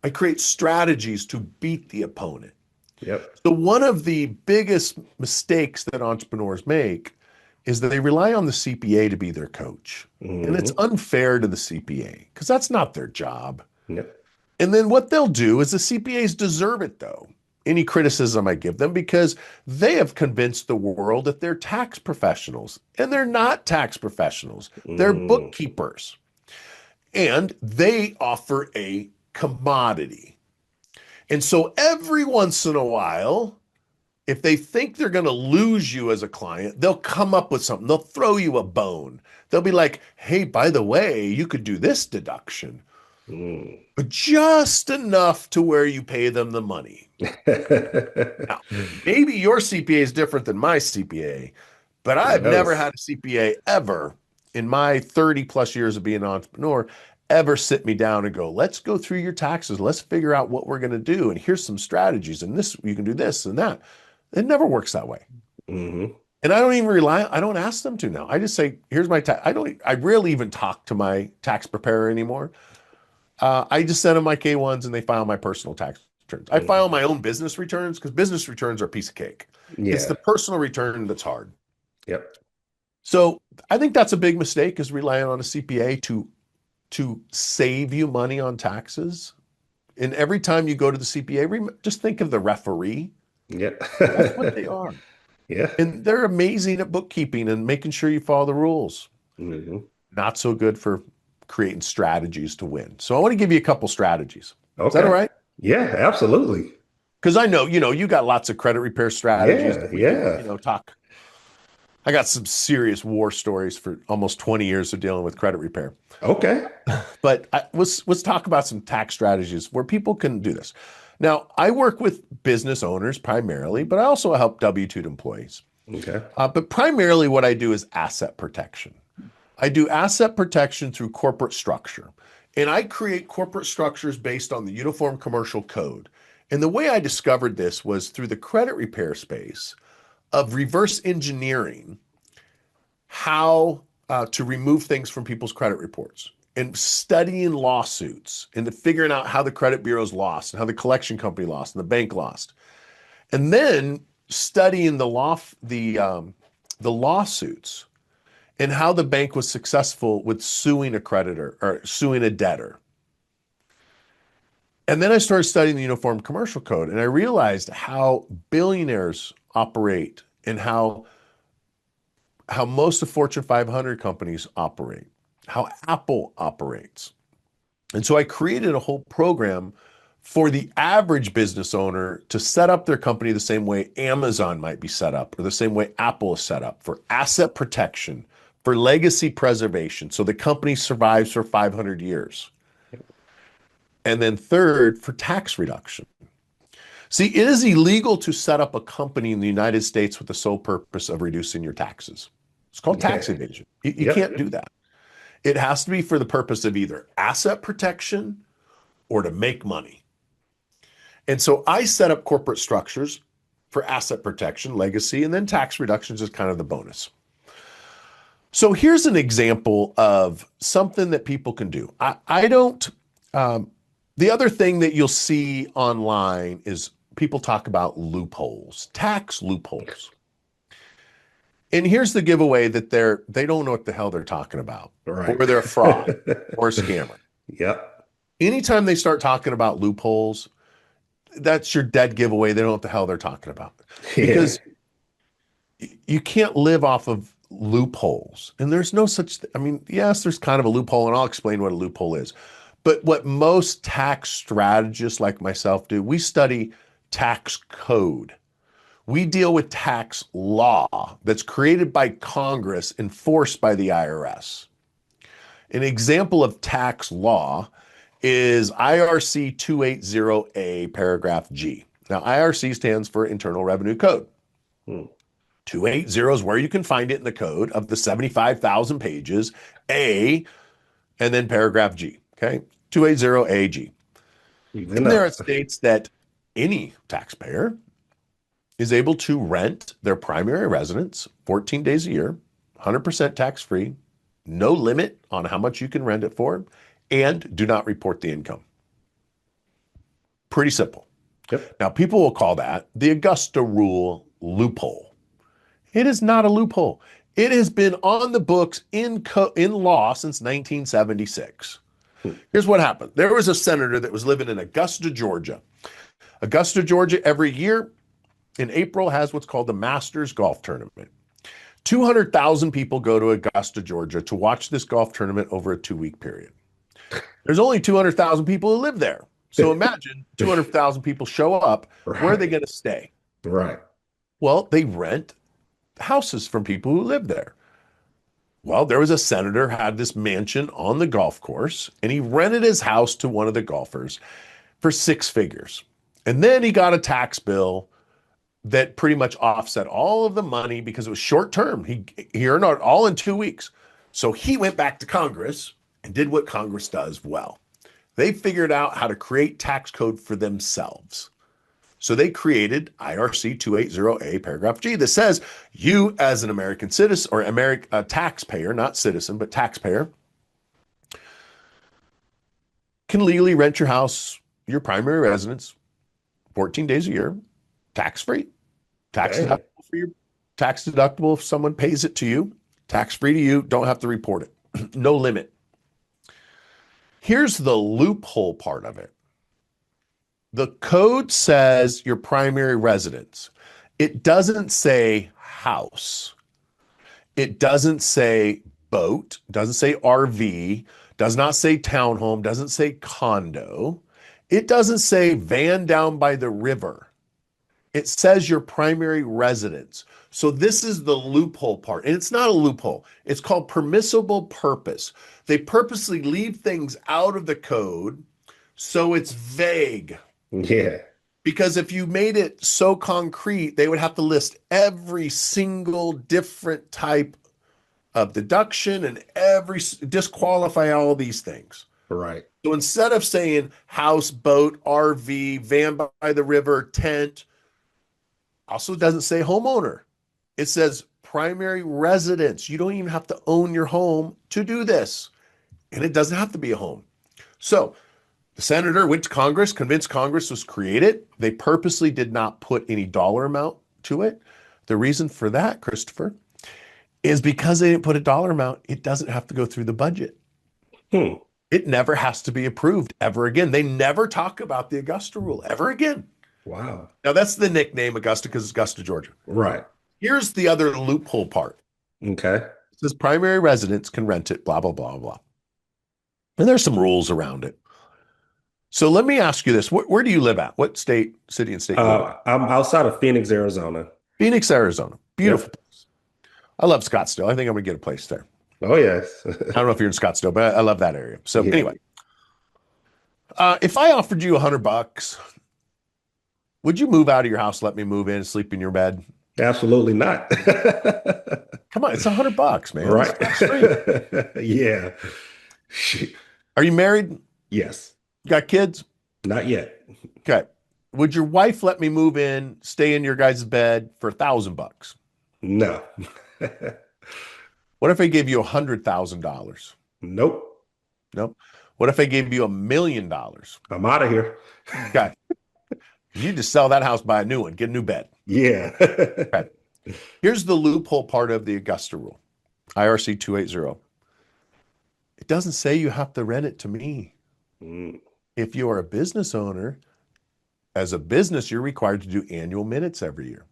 I create strategies to beat the opponent. Yep. So one of the biggest mistakes that entrepreneurs make is that they rely on the CPA to be their coach. And it's Hmm. unfair to the CPA because that's not their job. Yep. And then what they'll do is the CPAs deserve it, though, any criticism I give them, because they have convinced the world that they're tax professionals, and they're not tax professionals. They're Mm. bookkeepers, and they offer a commodity. And so every once in a while, if they think they're going to lose you as a client, they'll come up with something. They'll throw you a bone. They'll be like, hey, by the way, you could do this deduction, Mm. but just enough to where you pay them the money. Now, maybe your CPA is different than my CPA, but Who I've never knows? had a CPA ever in my 30 plus years of being an entrepreneur ever sit me down and go, let's go through your taxes. Let's figure out what we're going to do. And here's some strategies. And this, you can do this and that. It never works that way. Hmm. And I don't ask them to now. I just say, here's my tax. I rarely even talk to my tax preparer anymore. I just send them my K1s and they file my personal tax returns. I file Hmm. my own business returns because business returns are a piece of cake. It's Yeah. the personal return that's hard. Yep. So I think that's a big mistake, is relying on a CPA to save you money on taxes. And every time you go to the CPA, just think of the referee. Yep. That's what they are. Yeah. And they're amazing at bookkeeping and making sure you follow the rules. Hmm. Not so good for creating strategies to win. So I want to give you a couple strategies. Is that all Okay. right? Yeah, absolutely. Because I know, you got lots of credit repair strategies Yeah, that we could, yeah. talk. I got some serious war stories for almost 20 years of dealing with credit repair. Okay. But let's talk about some tax strategies where people can do this. Now, I work with business owners primarily, but I also help W-2 employees. Okay. But primarily what I do is asset protection. I do asset protection through corporate structure. And I create corporate structures based on the Uniform Commercial Code. And the way I discovered this was through the credit repair space of reverse engineering how to remove things from people's credit reports, and studying lawsuits and figuring out how the credit bureaus lost and how the collection company lost and the bank lost. And then studying the lawsuits and how the bank was successful with suing a creditor or suing a debtor. And then I started studying the Uniform Commercial Code, and I realized how billionaires operate and how most of Fortune 500 companies operate, how Apple operates. And so I created a whole program for the average business owner to set up their company the same way Amazon might be set up, or the same way Apple is set up, for asset protection, for legacy preservation, so the company survives for 500 years. And then third, for tax reduction. See, it is illegal to set up a company in the United States with the sole purpose of reducing your taxes. It's called tax evasion. You can't do that. It has to be for the purpose of either asset protection or to make money. And so I set up corporate structures for asset protection, legacy, and then tax reductions is kind of the bonus. So here's an example of something that people can do. The other thing that you'll see online is people talk about loopholes, tax loopholes. And here's the giveaway that they don't know what the hell they're talking about, Right. or they're a fraud or a scammer. Yep. Anytime they start talking about loopholes, that's your dead giveaway. They don't know what the hell they're talking about. Because you can't live off of loopholes. And there's no such I mean, yes, there's kind of a loophole, and I'll explain what a loophole is. But what most tax strategists like myself do, we study tax code. We deal with tax law that's created by Congress, enforced by the IRS. An example of tax law is IRC 280A paragraph G. Now, IRC stands for Internal Revenue Code. 280 is where you can find it in the code of the 75,000 pages, A, and then paragraph G, okay? 280AG. And there it states that any taxpayer is able to rent their primary residence 14 days a year, 100% tax-free, no limit on how much you can rent it for, and do not report the income. Pretty simple. Yep. Now, people will call that the Augusta Rule loophole. It is not a loophole. It has been on the books in law since 1976. Here's what happened. There was a senator that was living in Augusta, Georgia. Augusta, Georgia, every year in April has what's called the Masters Golf Tournament. 200,000 people go to Augusta, Georgia to watch this golf tournament over a 2-week period. There's only 200,000 people who live there. So imagine 200,000 people show up. Right. Where are they going to stay? Right. Well, they rent houses from people who live there. Well, there was a senator had this mansion on the golf course, and he rented his house to one of the golfers for 6 figures. And then he got a tax bill that pretty much offset all of the money because it was short term. He earned it all in 2 weeks. So he went back to Congress and did what Congress does well. They figured out how to create tax code for themselves. So they created IRC 280A paragraph G that says you as an American citizen or a taxpayer, not citizen, but taxpayer, can legally rent your house, your primary residence, 14 days a year, tax-free. Tax deductible if someone pays it to you, tax-free to you, don't have to report it. No limit. Here's the loophole part of it. The code says your primary residence. It doesn't say house. It doesn't say boat, doesn't say RV, does not say townhome, doesn't say condo. It doesn't say van down by the river. It says your primary residence. So this is the loophole part. And it's not a loophole. It's called permissible purpose. They purposely leave things out of the code so it's vague. Yeah. Because if you made it so concrete, they would have to list every single different type of deduction and disqualify all these things. Right. So instead of saying house, boat, RV, van by the river, tent, also doesn't say homeowner. It says primary residence. You don't even have to own your home to do this. And it doesn't have to be a home. So the senator went to Congress, convinced Congress was created. They purposely did not put any dollar amount to it. The reason for that, Christopher, is because they didn't put a dollar amount, it doesn't have to go through the budget. It never has to be approved ever again. They never talk about the Augusta rule ever again. Wow. Now that's the nickname Augusta because it's Augusta, Georgia. Right. Here's the other loophole part. Okay. It says primary residents can rent it, blah, blah, blah, blah. And there's some rules around it. So let me ask you this. Where do you live at? What state, city and state? I'm outside of Phoenix, Arizona. Phoenix, Arizona. Beautiful place. I love Scottsdale. I think I'm going to get a place there. Oh, yes. I don't know if you're in Scottsdale, but I love that area. So Yeah, anyway, if I offered you $100, would you move out of your house, let me move in, sleep in your bed? absolutely not. Come on, it's $100, man. Let's Right. talk straight. Yeah. Are you married? Yes. Got kids? Not yet. Okay. Would your wife let me move in, stay in your guys' bed for $1,000? No. What if I gave you $100,000? Nope. Nope. What if I gave you $1,000,000? I'm out of here. Okay. You just sell that house, buy a new one, get a new bed. Yeah. Okay. Here's the loophole part of the Augusta rule, IRC 280. It doesn't say you have to rent it to me. Mm, If you are a business owner, as a business, you're required to do annual minutes every year.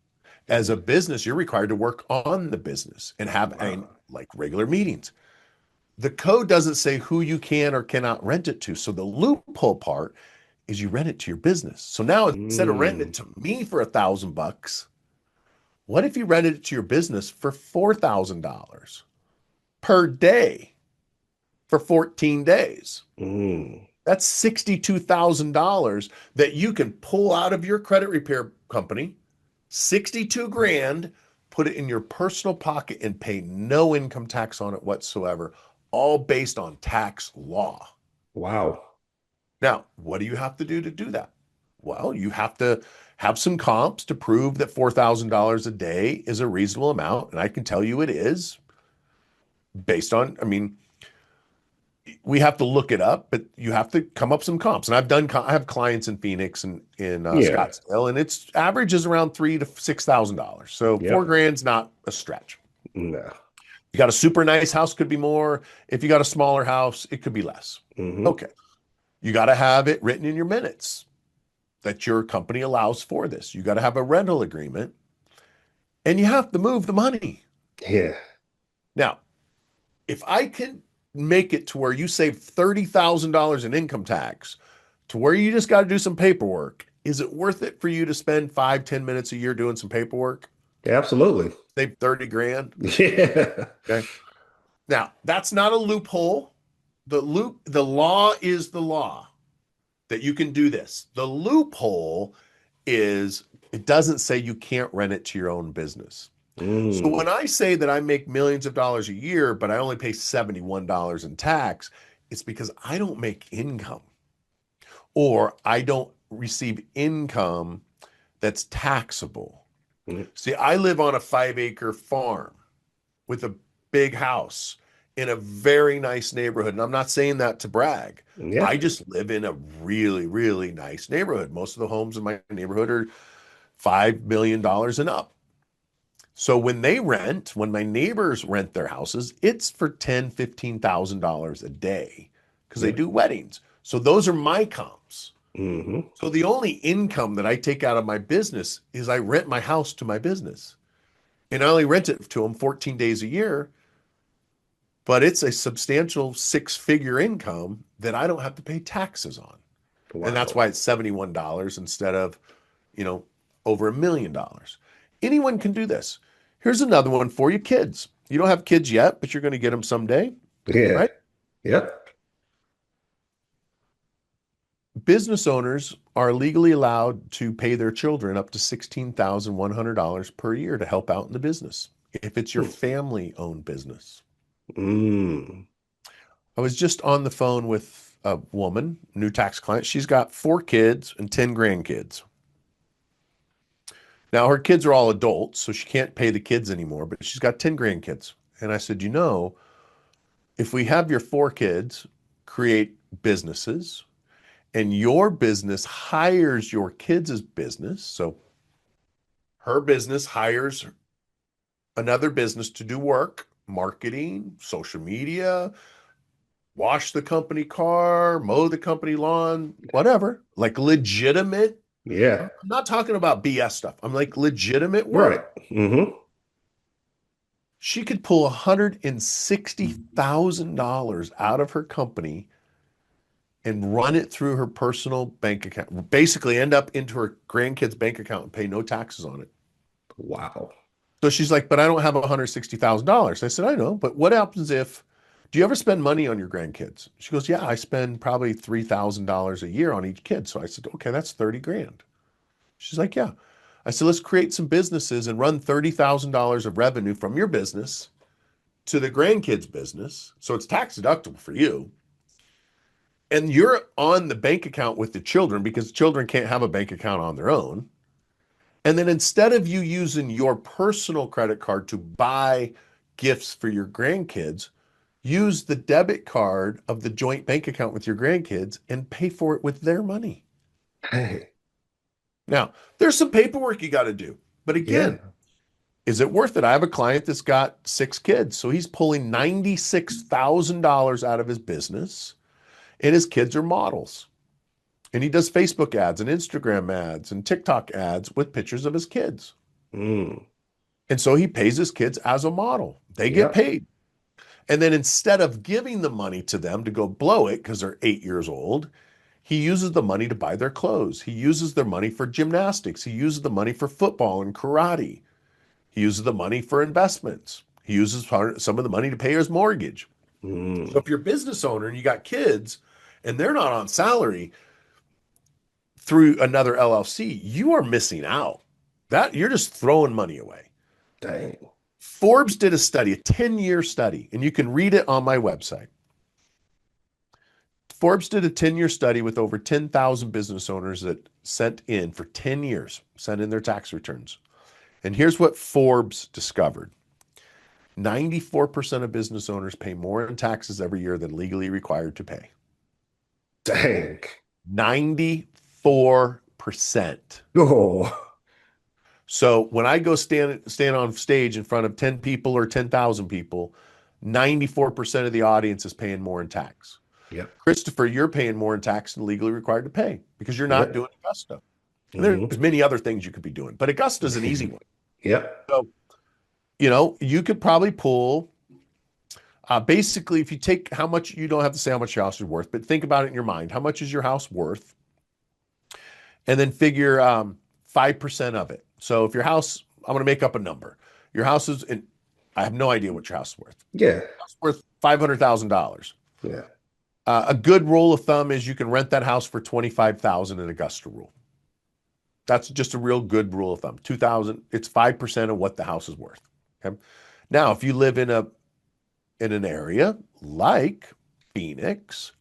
As a business, you're required to work on the business and have wow. like regular meetings. The code doesn't say who you can or cannot rent it to. So the loophole part is you rent it to your business. So now instead of renting it Mm, to me for $1,000, what if you rented it to your business for $4,000 per day for 14 days? mm. That's $62,000 that you can pull out of your credit repair company, 62 grand, put it in your personal pocket and pay no income tax on it whatsoever, all based on tax law. Wow. Now, what do you have to do that? Well, you have to have some comps to prove that $4,000 a day is a reasonable amount. And I can tell you it is based on, I mean, we have to look it up, but you have to come up some comps. And I have clients in Phoenix and in Yeah. Scottsdale, and its average is around $3,000 to $6,000. So Yep. $4,000's not a stretch. No. You got a super nice house, could be more. If you got a smaller house, it could be less. Hmm. Okay. You got to have it written in your minutes that your company allows for this. You got to have a rental agreement and you have to move the money. Yeah. Now, if I can make it to where you save $30,000 in income tax to where you just got to do some paperwork, is it worth it for you to spend 5, 10 minutes a year doing some paperwork? Absolutely. Save 30 grand. Yeah. Okay. Now, that's not a loophole. The law is the law that you can do this. The loophole is it doesn't say you can't rent it to your own business. So Mm. when I say that I make millions of dollars a year, but I only pay $71 in tax, it's because I don't make income or I don't receive income that's taxable. Mm. See, I live on a 5-acre farm with a big house in a very nice neighborhood. And I'm not saying that to brag. Yeah. I just live in a really, really nice neighborhood. Most of the homes in my neighborhood are $5 million and up. So when my neighbors rent their houses, it's for $10,000, $15,000 a day because they Yeah. do weddings. So those are my comps. Hmm. So the only income that I take out of my business is I rent my house to my business. And I only rent it to them 14 days a year, but it's a substantial six-figure income that I don't have to pay taxes on. And that's Wow. why it's $71 instead of, you know, over $1 million. Anyone can do this. Here's another one for you, kids. You don't have kids yet, but you're going to get them someday, Yeah. right? Yep. Business owners are legally allowed to pay their children up to $16,100 per year to help out in the business if it's your family-owned business. Mm. I was just on the phone with a woman, new tax client. She's got 4 kids and 10 grandkids. Now, her kids are all adults, so she can't pay the kids anymore, but she's got 10 grandkids. And I said, if we have your 4 kids create businesses and your business hires your kids' business, so her business hires another business to do work, marketing, social media, wash the company car, mow the company lawn, whatever, like legitimate. Yeah. I'm not talking about BS stuff. I'm like legitimate Right. work. Hmm. She could pull $160,000 out of her company and run it through her personal bank account, basically end up into her grandkids' bank account and pay no taxes on it. Wow. So she's like, but I don't have $160,000. I said, I know, but what happens if, do you ever spend money on your grandkids? She goes, yeah, I spend probably $3,000 a year on each kid. So I said, okay, that's 30 grand. She's like, yeah. I said, let's create some businesses and run $30,000 of revenue from your business to the grandkids' business. So it's tax deductible for you. And you're on the bank account with the children because children can't have a bank account on their own. And then instead of you using your personal credit card to buy gifts for your grandkids, use the debit card of the joint bank account with your grandkids and pay for it with their money. Hey, Now, there's some paperwork you got to do. But again, yeah. is it worth it? I have a client that's got 6 kids. So he's pulling $96,000 out of his business, and his kids are models. And he does Facebook ads and Instagram ads and TikTok ads with pictures of his kids. Mm. And so he pays his kids as a model. They get Yep. paid. And then instead of giving the money to them to go blow it because they're 8 years old, he uses the money to buy their clothes. He uses their money for gymnastics. He uses the money for football and karate. He uses the money for investments. He uses some of the money to pay his mortgage. Mm. So if you're a business owner and you got kids and they're not on salary through another LLC, you are missing out. That you're just throwing money away. Dang. Forbes did a study, a 10-year study, and you can read it on my website. Forbes did a 10-year study with over 10,000 business owners that sent in for 10 years, sent in their tax returns. And here's what Forbes discovered. 94% of business owners pay more in taxes every year than legally required to pay. Dang. 94%. Oh. So when I go stand on stage in front of 10 people or 10,000 people, 94% of the audience is paying more in tax. Yep. Christopher, you're paying more in tax than legally required to pay because you're not Yep. doing Augusta. And Mhm. there's many other things you could be doing, but Augusta is an easy one. Yep. So, you could probably pull, basically, if you take how much, you don't have to say how much your house is worth, but think about it in your mind. How much is your house worth? And then figure 5% of it. So if your house, I'm going to make up a number. Your house is, I have no idea what your house is worth. Yeah. It's worth $500,000. Yeah. A good rule of thumb is you can rent that house for $25,000 in Augusta rule. That's just a real good rule of thumb. 2,000, it's 5% of what the house is worth. Okay. Now, if you live in an area like Phoenix,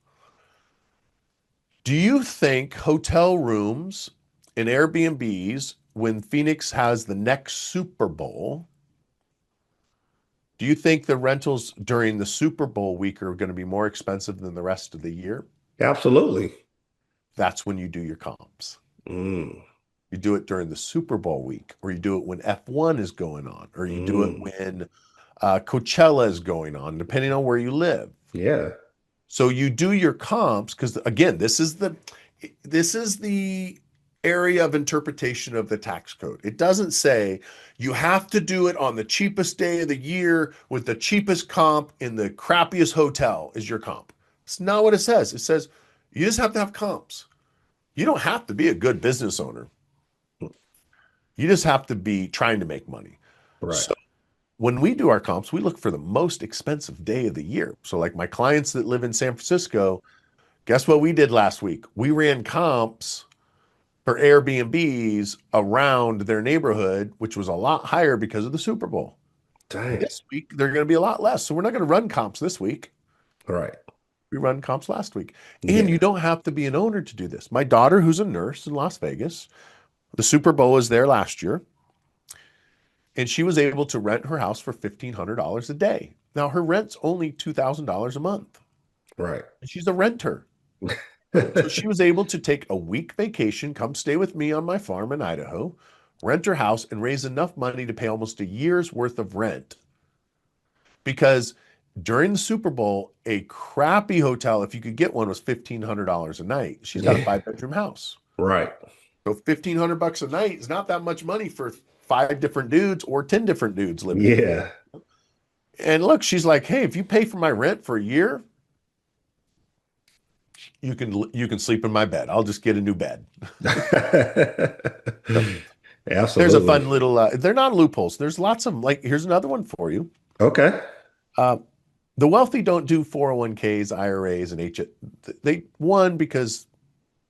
do you think hotel rooms and Airbnbs, when Phoenix has the next Super Bowl, do you think the rentals during the Super Bowl week are going to be more expensive than the rest of the year? Absolutely. That's when you do your comps. Mm. You do it during the Super Bowl week, or you do it when F1 is going on, or you do it when Coachella is going on, depending on where you live. Yeah. So you do your comps because, again, this is the area of interpretation of the tax code. It doesn't say you have to do it on the cheapest day of the year with the cheapest comp in the crappiest hotel is your comp. It's not what it says. It says you just have to have comps. You don't have to be a good business owner. You just have to be trying to make money. Right. So when we do our comps, we look for the most expensive day of the year. So like my clients that live in San Francisco, guess what we did last week? We ran comps for Airbnbs around their neighborhood, which was a lot higher because of the Super Bowl. Dang. This week, they're going to be a lot less. So we're not going to run comps this week. Right. We run comps last week. Yeah. And you don't have to be an owner to do this. My daughter, who's a nurse in Las Vegas, the Super Bowl was there last year, and she was able to rent her house for $1,500 a day. Now, her rent's only $2,000 a month. Right. And she's a renter. So she was able to take a week vacation, come stay with me on my farm in Idaho, rent her house, and raise enough money to pay almost a year's worth of rent. Because during the Super Bowl, a crappy hotel, if you could get one, was $1,500 a night. She's got a 5-bedroom house. Right. So $1,500 a night is not that much money for 5 different dudes or 10 different dudes living. Yeah. And look, she's like, hey, if you pay for my rent for a year, you can sleep in my bed. I'll just get a new bed. There's a Absolutely. fun little, they're not loopholes. There's lots of like, here's another one for you. Okay. Uh, the wealthy don't do 401ks, IRAs, and H. They one because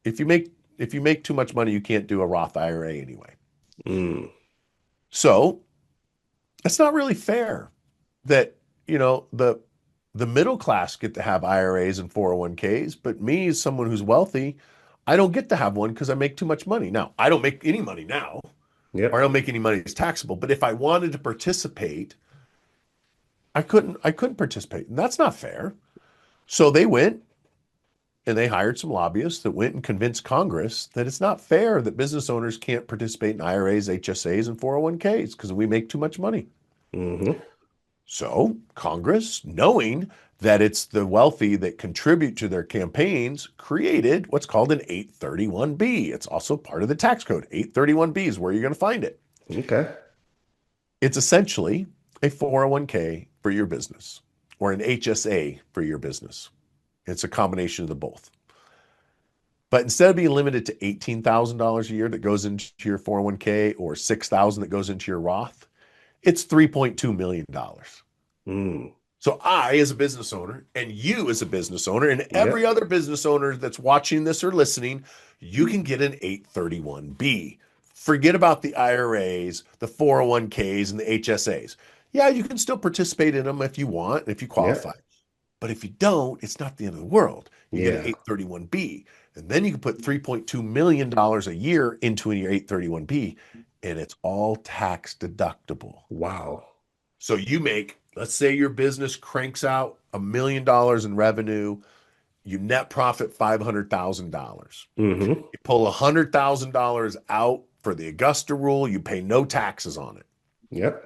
if you make if you make too much money, you can't do a Roth IRA anyway. Mm. So it's not really fair that the middle class get to have IRAs and 401ks, but me as someone who's wealthy, I don't get to have one because I make too much money. Now, I don't make any money now, or I Yep. don't make any money that's taxable. But if I wanted to participate, I couldn't participate. And that's not fair. So they went and they hired some lobbyists that went and convinced Congress that it's not fair that business owners can't participate in IRAs, HSAs, and 401ks because we make too much money. Hmm. So Congress, knowing that it's the wealthy that contribute to their campaigns, created what's called an 831B. It's also part of the tax code. 831B is where you're going to find it. Okay. It's essentially a 401k for your business or an HSA for your business. It's a combination of the both. But instead of being limited to $18,000 a year that goes into your 401k or $6,000 that goes into your Roth, it's $3.2 million. Mm. So I, as a business owner, and you as a business owner, and every Yep. other business owner that's watching this or listening, you can get an 831B. Forget about the IRAs, the 401ks, and the HSAs. Yeah, you can still participate in them if you want, if you qualify. Yep. But if you don't, it's not the end of the world. You get an Yeah. 831B. And then you can put $3.2 million a year into your 831B, and it's all tax deductible. Wow. So you make, let's say your business cranks out $1 million in revenue, you net profit $500,000. Hmm. You pull $100,000 out for the Augusta rule, you pay no taxes on it. Yep.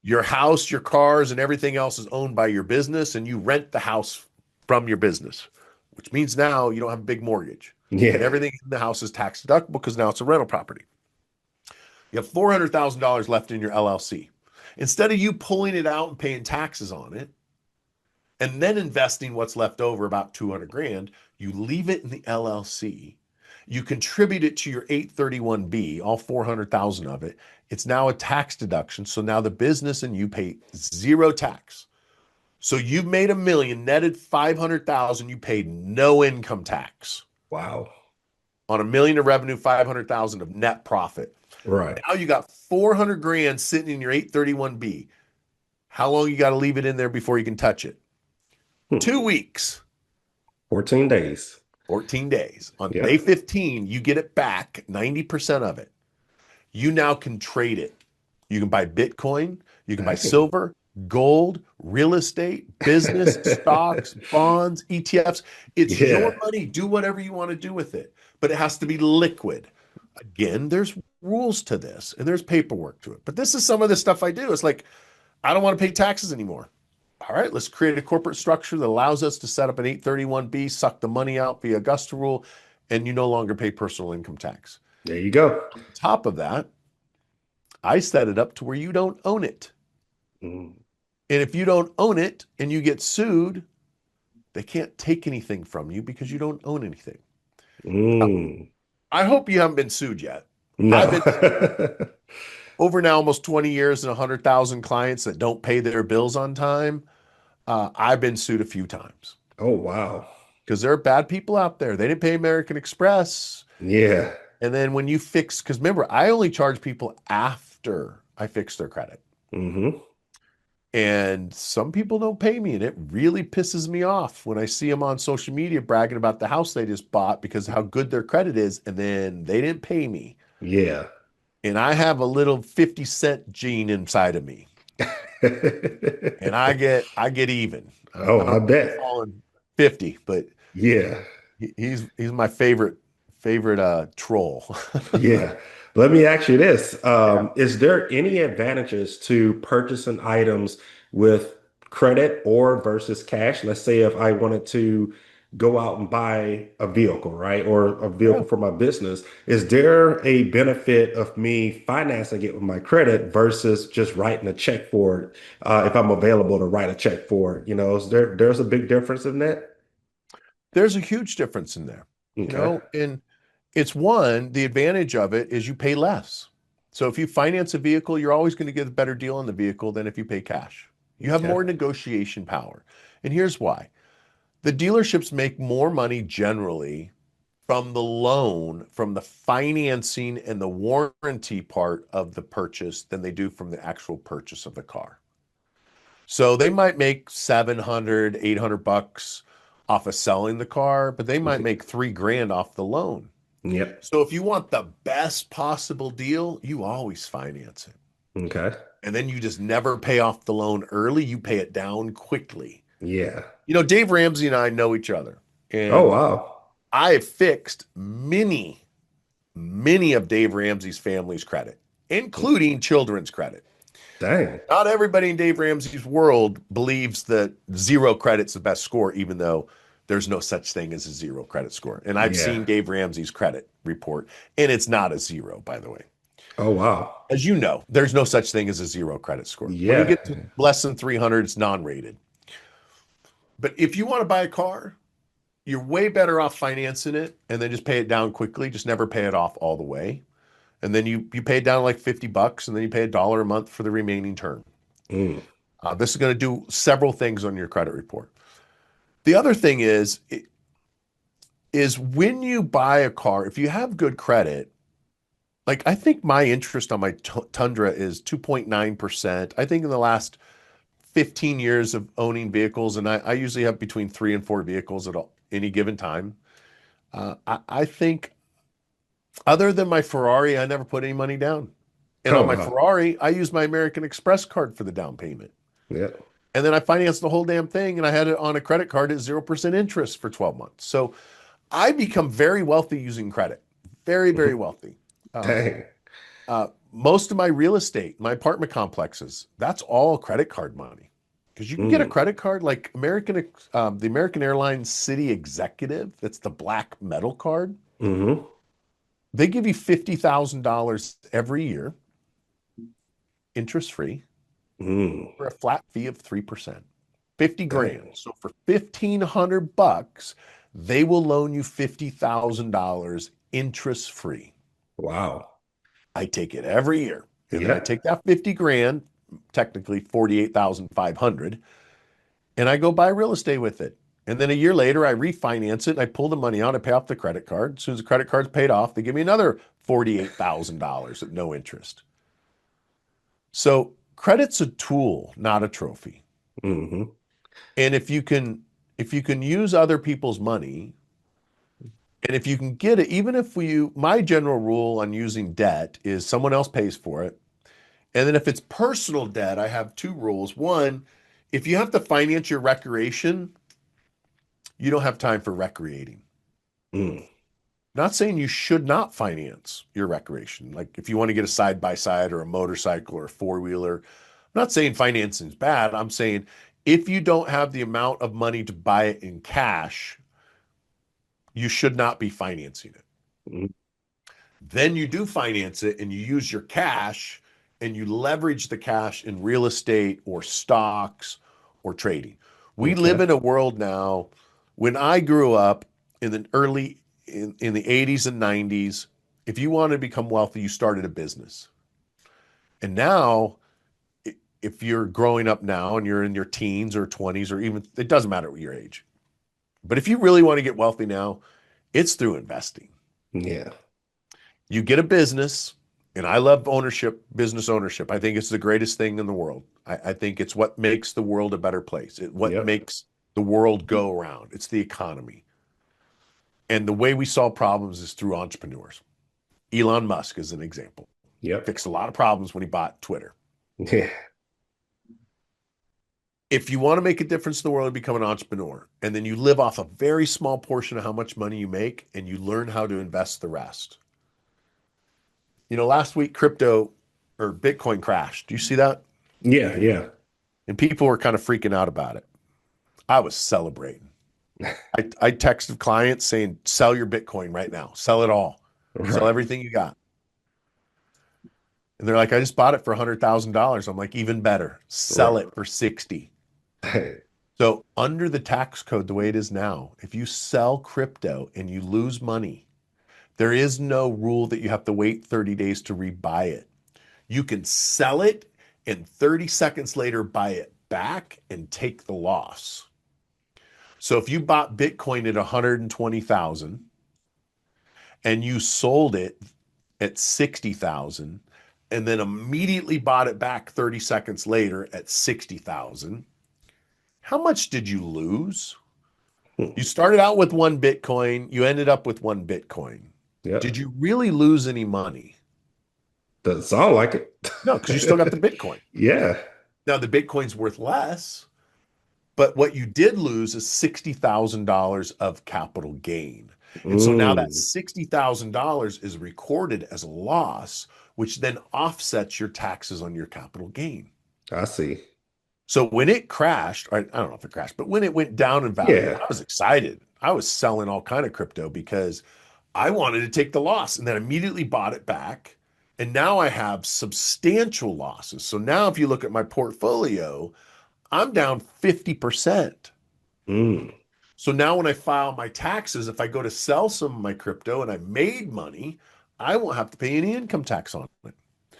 Your house, your cars, and everything else is owned by your business, and you rent the house from your business, which means now you don't have a big mortgage. And Yeah. everything in the house is tax deductible because now it's a rental property. You have $400,000 left in your LLC. Instead of you pulling it out and paying taxes on it, and then investing what's left over, about 200 grand, you leave it in the LLC. You contribute it to your 831B, all 400,000 of it. It's now a tax deduction. So now the business and you pay zero tax. So you've made $1 million, netted 500,000, you paid no income tax Wow. on $1 million of revenue, 500,000 of net profit. Right. Now you got 400 grand sitting in your 831B. How long you got to leave it in there before you can touch it? Hmm. 2 weeks, 14 days. 14 days. On day Yep. 15, you get it back, 90% of it. You now can trade it. You can buy Bitcoin, you can buy Dang. silver, gold, real estate, business, stocks, bonds, ETFs. It's your Yeah. money. Do whatever you want to do with it, but it has to be liquid. Again, there's rules to this and there's paperwork to it. But this is some of the stuff I do. It's like, I don't want to pay taxes anymore. All right, let's create a corporate structure that allows us to set up an 831B, suck the money out via Augusta rule, and you no longer pay personal income tax. There you go. On top of that, I set it up to where you don't own it. Mm. And if you don't own it and you get sued, they can't take anything from you because you don't own anything. Now, Mm. I hope you haven't been sued yet. I've No. been over now almost 20 years and 100,000 clients that don't pay their bills on time. I've been sued a few times Oh, wow. because there are bad people out there. They didn't pay American Express. Yeah. And then when you fix, because remember, I only charge people after I fix their credit. Hmm. And some people don't pay me, and it really pisses me off when I see them on social media bragging about the house they just bought because of how good their credit is, and then they didn't pay me. Yeah. And I have a little 50-cent gene inside of me, and I get even. I Oh, don't I know if bet. I'm falling 50, but Yeah. he's my favorite troll. Yeah. Let me ask you this. Yeah. Is there any advantages to purchasing items with credit or versus cash? Let's say if I wanted to go out and buy a vehicle, right? Or a Yeah. vehicle for my business. Is there a benefit of me financing it with my credit versus just writing a check for it, if I'm available to write a check for it? There's a big difference in that? There's a huge difference in there, Okay. and the advantage of it is you pay less. So if you finance a vehicle, you're always going to get a better deal on the vehicle than if you pay cash. You have Okay. more negotiation power. And here's why. The dealerships make more money generally from the loan, from the financing and the warranty part of the purchase than they do from the actual purchase of the car. So they might make 700, 800 bucks off of selling the car, but they might make 3 grand off the loan. Yep. So if you want the best possible deal, you always finance it. Okay. And then you just never pay off the loan early. You pay it down quickly. Yeah. You know, Dave Ramsey and I know each other. Oh, And wow. I have fixed many of Dave Ramsey's family's credit, including children's credit. Dang. Not everybody in Dave Ramsey's world believes that zero credit's the best score, even though there's no such thing as a zero credit score. And I've Yeah. seen Dave Ramsey's credit report, and it's not a zero, by the way. Oh, wow. As you know, there's no such thing as a zero credit score. Yeah. When you get to less than 300, it's non-rated. But if you want to buy a car, you're way better off financing it and then just pay it down quickly. Just never pay it off all the way. And then you pay it down like 50 bucks and then you pay $1 a month for the remaining term. Mm. This is going to do several things on your credit report. The other thing is when you buy a car, if you have good credit, like I think my interest on my Tundra is 2.9%. I think in the last 15 years of owning vehicles, and I usually have between 3 and 4 vehicles at any given time. I think other than my Ferrari, I never put any money down. And Oh, on my wow. Ferrari, I used my American Express card for the down payment. Yeah. And then I financed the whole damn thing, and I had it on a credit card at 0% interest for 12 months. So I become very wealthy using credit. Very, very wealthy. Dang. Most of my real estate, my apartment complexes, that's all credit card money. Because you can get a credit card like the American Airlines City Executive, that's the black metal card. Mm-hmm. They give you $50,000 every year, interest-free, for a flat fee of 3%. 50 grand. Dang. So for 1,500 bucks, they will loan you $50,000 interest-free. Wow. I take it every year. And then I Yeah. take that 50 grand, technically 48,500, and I go buy real estate with it. And then a year later, I refinance it. And I pull the money out. I pay off the credit card. As soon as the credit card's paid off, they give me another $48,000 at no interest. So credit's a tool, not a trophy. Mm-hmm. And if you can use other people's money, and if you can get it, even if my general rule on using debt is someone else pays for it. And then if it's personal debt, I have 2 rules. One, if you have to finance your recreation, you don't have time for recreating. Mm. Not saying you should not finance your recreation. Like if you want to get a side-by-side or a motorcycle or a 4-wheeler, I'm not saying financing is bad. I'm saying if you don't have the amount of money to buy it in cash, you should not be financing it. Mm. Then you do finance it and you use your cash and you leverage the cash in real estate or stocks or trading. We live in a world now. When I grew up in the in the 80s and 90s, if you wanted to become wealthy, you started a business. And now, if you're growing up now and you're in your teens or 20s or even, it doesn't matter what your age. But if you really want to get wealthy now, it's through investing. Yeah. You get a business, and I love ownership, business ownership. I think it's the greatest thing in the world. I think it's what makes the world a better place. What makes the world go around. It's the economy. And the way we solve problems is through entrepreneurs. Elon Musk is an example. Yep. Fixed a lot of problems when he bought Twitter. Yeah. If you want to make a difference in the world and become an entrepreneur, and then you live off a very small portion of how much money you make, and you learn how to invest the rest. You know, last week, crypto or Bitcoin crashed. Do you see that? Yeah. Yeah. And people were kind of freaking out about it. I was celebrating. I texted clients saying, sell your Bitcoin right now. Sell it all. Sell everything you got. And they're like, I just bought it for $100,000. I'm like, even better. Sell it for 60. So under the tax code, the way it is now, if you sell crypto and you lose money, there is no rule that you have to wait 30 days to rebuy it. You can sell it and 30 seconds later buy it back and take the loss. So if you bought Bitcoin at 120,000 and you sold it at 60,000 and then immediately bought it back 30 seconds later at 60,000, how much did you lose? You started out with one Bitcoin, you ended up with one Bitcoin. Yeah. Did you really lose any money? Doesn't sound like it. No, because you still got the Bitcoin. Yeah. Now the Bitcoin's worth less, but what you did lose is $60,000 of capital gain. And so now that Mm, $60,000 is recorded as a loss, which then offsets your taxes on your capital gain. I see. So when it crashed, I don't know if it crashed, but when it went down in value, Yeah. I was excited. I was selling all kind of crypto because I wanted to take the loss and then immediately bought it back. And now I have substantial losses. So now if you look at my portfolio, I'm down 50%. Mm, So now when I file my taxes, if I go to sell some of my crypto and I made money, I won't have to pay any income tax on it.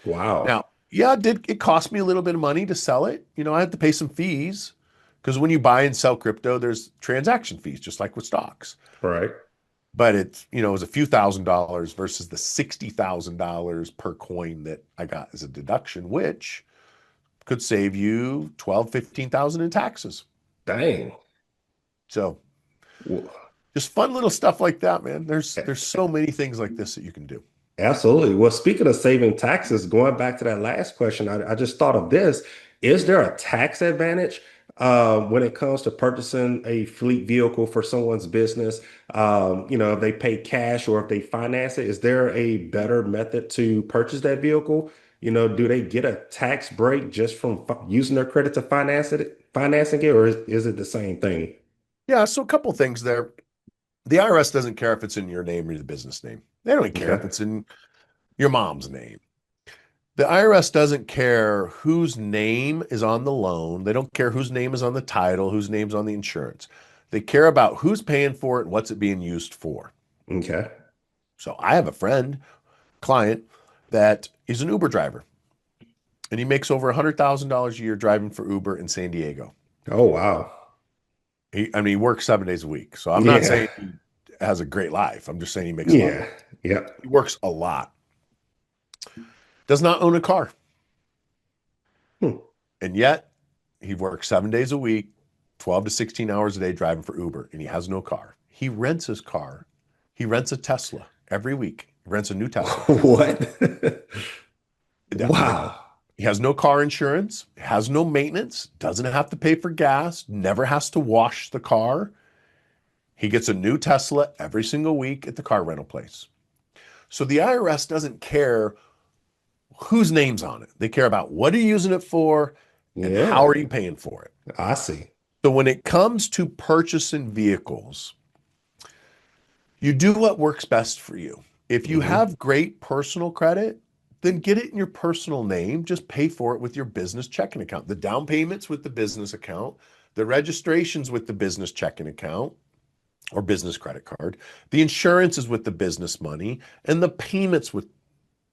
wow. Now, yeah, it cost me a little bit of money to sell it. I had to pay some fees because when you buy and sell crypto, there's transaction fees, just like with stocks. Right. But it was a few $1,000s versus the $60,000 per coin that I got as a deduction, which could save you 12, 15,000 in taxes. Dang. So Well, just fun little stuff like that, man. There's so many things like this that you can do. absolutely. Well, speaking of saving taxes, going back to that last question, I just thought of this. Is there a tax advantage when it comes to purchasing a fleet vehicle for someone's business? If they pay cash or if they finance it, is there a better method to purchase that vehicle? Do they get a tax break just from using their credit to financing it, or is it the same thing? Yeah, so a couple things there. The IRS doesn't care if it's in your name or the business name. They don't care if Okay. it's in your mom's name. The IRS doesn't care whose name is on the loan. They don't care whose name is on the title, whose name's on the insurance. They care about who's paying for it and what's it being used for. Okay. So I have a client, that is an Uber driver, and he makes over $100,000 a year driving for Uber in San Diego. Oh, wow. He works 7 days a week. So I'm not Yeah. saying he has a great life. I'm just saying he makes a lot of Yeah. money. Yeah. He works a lot. Does not own a car. Hmm. And yet he works 7 days a week, 12 to 16 hours a day driving for Uber, and he has no car. He rents his car. He rents a Tesla every week. He rents a new Tesla. What? I know. Wow. He has no car insurance, has no maintenance, doesn't have to pay for gas, never has to wash the car. He gets a new Tesla every single week at the car rental place. So the IRS doesn't care whose name's on it. They care about what are you using it for and how Yeah. are you paying for it. I see. So when it comes to purchasing vehicles, you do what works best for you. If you Hmm. have great personal credit, then get it in your personal name. Just pay for it with your business checking account. The down payments with the business account, the registrations with the business checking account or business credit card, the insurance is with the business money, and the payments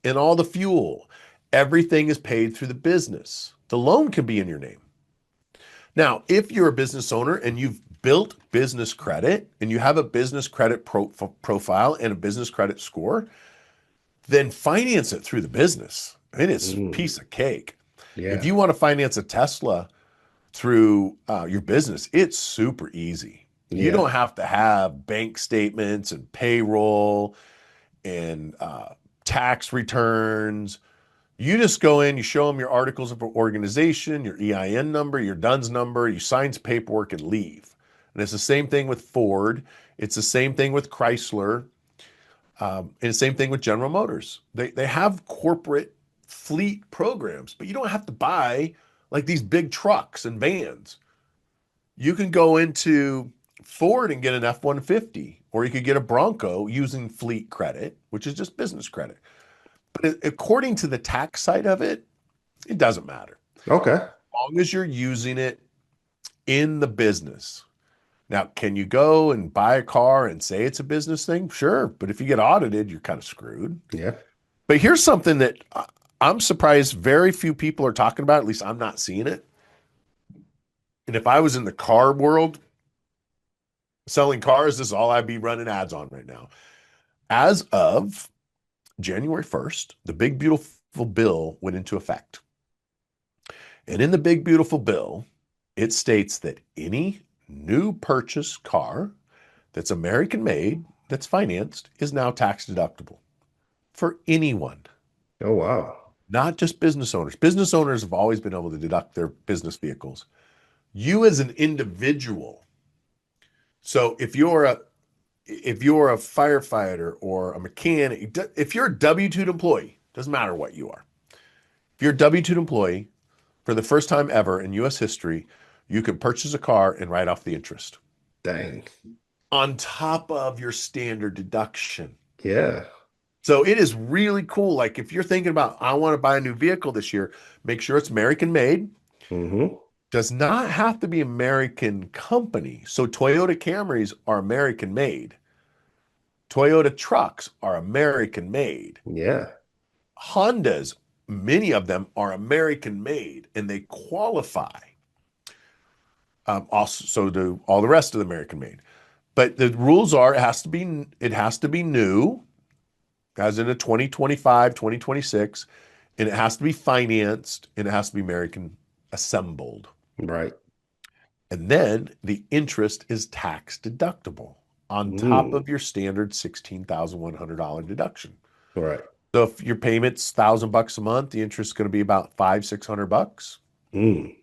and all the fuel. Everything is paid through the business. The loan can be in your name. Now, if you're a business owner and you've built business credit and you have a business credit profile and a business credit score, then finance it through the business. It's a Mm. piece of cake. If Yeah. you want to finance a Tesla through your business, it's super easy. You Yeah. don't have to have bank statements and payroll and tax returns. You just go in, you show them your articles of organization, your EIN number, your DUNS number, you sign some paperwork and leave. And it's the same thing with Ford. It's the same thing with Chrysler. And the same thing with General Motors. They have corporate fleet programs, but you don't have to buy like these big trucks and vans. You can go into Ford and get an F-150, or you could get a Bronco using fleet credit, which is just business credit. But according to the tax side of it, it doesn't matter. Okay. As long as you're using it in the business. Now, can you go and buy a car and say it's a business thing? Sure. But if you get audited, you're kind of screwed. Yeah. But here's something that I'm surprised very few people are talking about it. At least I'm not seeing it. And if I was in the car world selling cars, this is all I'd be running ads on right now. As of January 1st, the big beautiful bill went into effect. And in the big beautiful bill, it states that any new purchase car that's American made, that's financed, is now tax deductible for anyone, Oh, wow. not just business owners. Business owners have always been able to deduct their business vehicles. You as an individual. So if you're a firefighter or a mechanic, if you're a W-2 employee, doesn't matter what you are. If you're a W-2 employee, for the first time ever in U.S. history, you can purchase a car and write off the interest Dang. on top of your standard deduction. Yeah. So it is really cool. Like if you're thinking about, I want to buy a new vehicle this year, make sure it's American made. Mm-hmm. Does not have to be American company. So Toyota Camrys are American made. Toyota trucks are American made. Yeah. Hondas, many of them are American made and they qualify. Also, so do all the rest of the American made. But the rules are it has to be new, as in a 2025, 2026, and it has to be financed and it has to be American assembled. Right. And then the interest is tax deductible on top Mm. of your standard $16,100 deduction. Right. So if your payment's $1,000 a month, the interest is going to be about $500-$600. Mm.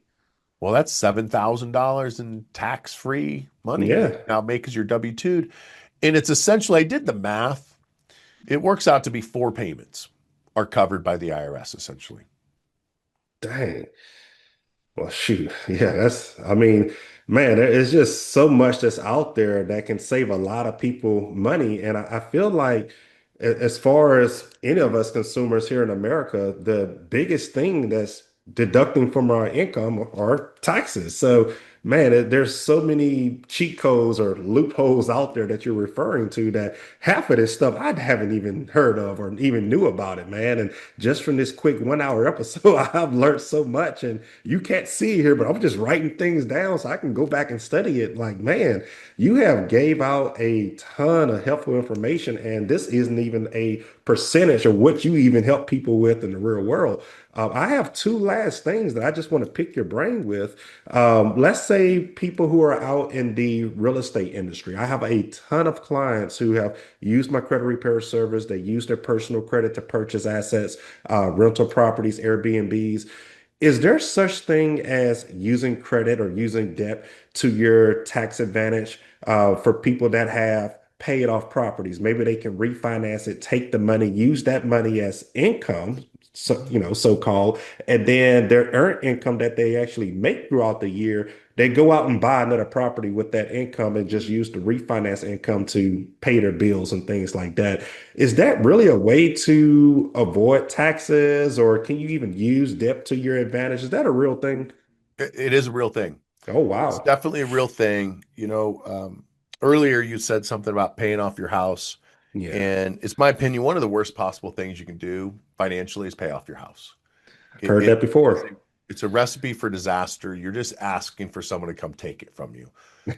Well, that's $7,000 in tax-free money you Yeah. can now make as your W-2. And it's essentially, I did the math. It works out to be 4 payments are covered by the IRS, essentially. Dang. Well, shoot. Yeah, I mean, man, there is just so much that's out there that can save a lot of people money. And I feel like, as far as any of us consumers here in America, the biggest thing that's deducting from our income are taxes. So, man, there's so many cheat codes or loopholes out there that you're referring to that half of this stuff I haven't even heard of or even knew about it, man. And just from this quick 1 hour episode, I've learned so much. And you can't see it here, but I'm just writing things down so I can go back and study it. Like, man, you have gave out a ton of helpful information, and this isn't even a percentage of what you even help people with in the real world. I have two last things that I just want to pick your brain with. Let's say people who are out in the real estate industry. I have a ton of clients who have used my credit repair service. They use their personal credit to purchase assets, rental properties, Airbnbs. Is there such thing as using credit or using debt to your tax advantage for people that have paid off properties? Maybe they can refinance it, take the money, use that money as income, so-called, and then their earned income that they actually make throughout the year, they go out and buy another property with that income and just use the refinance income to pay their bills and things like that. Is that really a way to avoid taxes, or can you even use debt to your advantage? Is that a real thing? It is a real thing. Oh, It's wow. definitely a real thing. Earlier you said something about paying off your house. Yeah. And it's my opinion, one of the worst possible things you can do financially is pay off your house. It, Heard it that is before. a, it's a recipe for disaster. You're just asking for someone to come take it from you.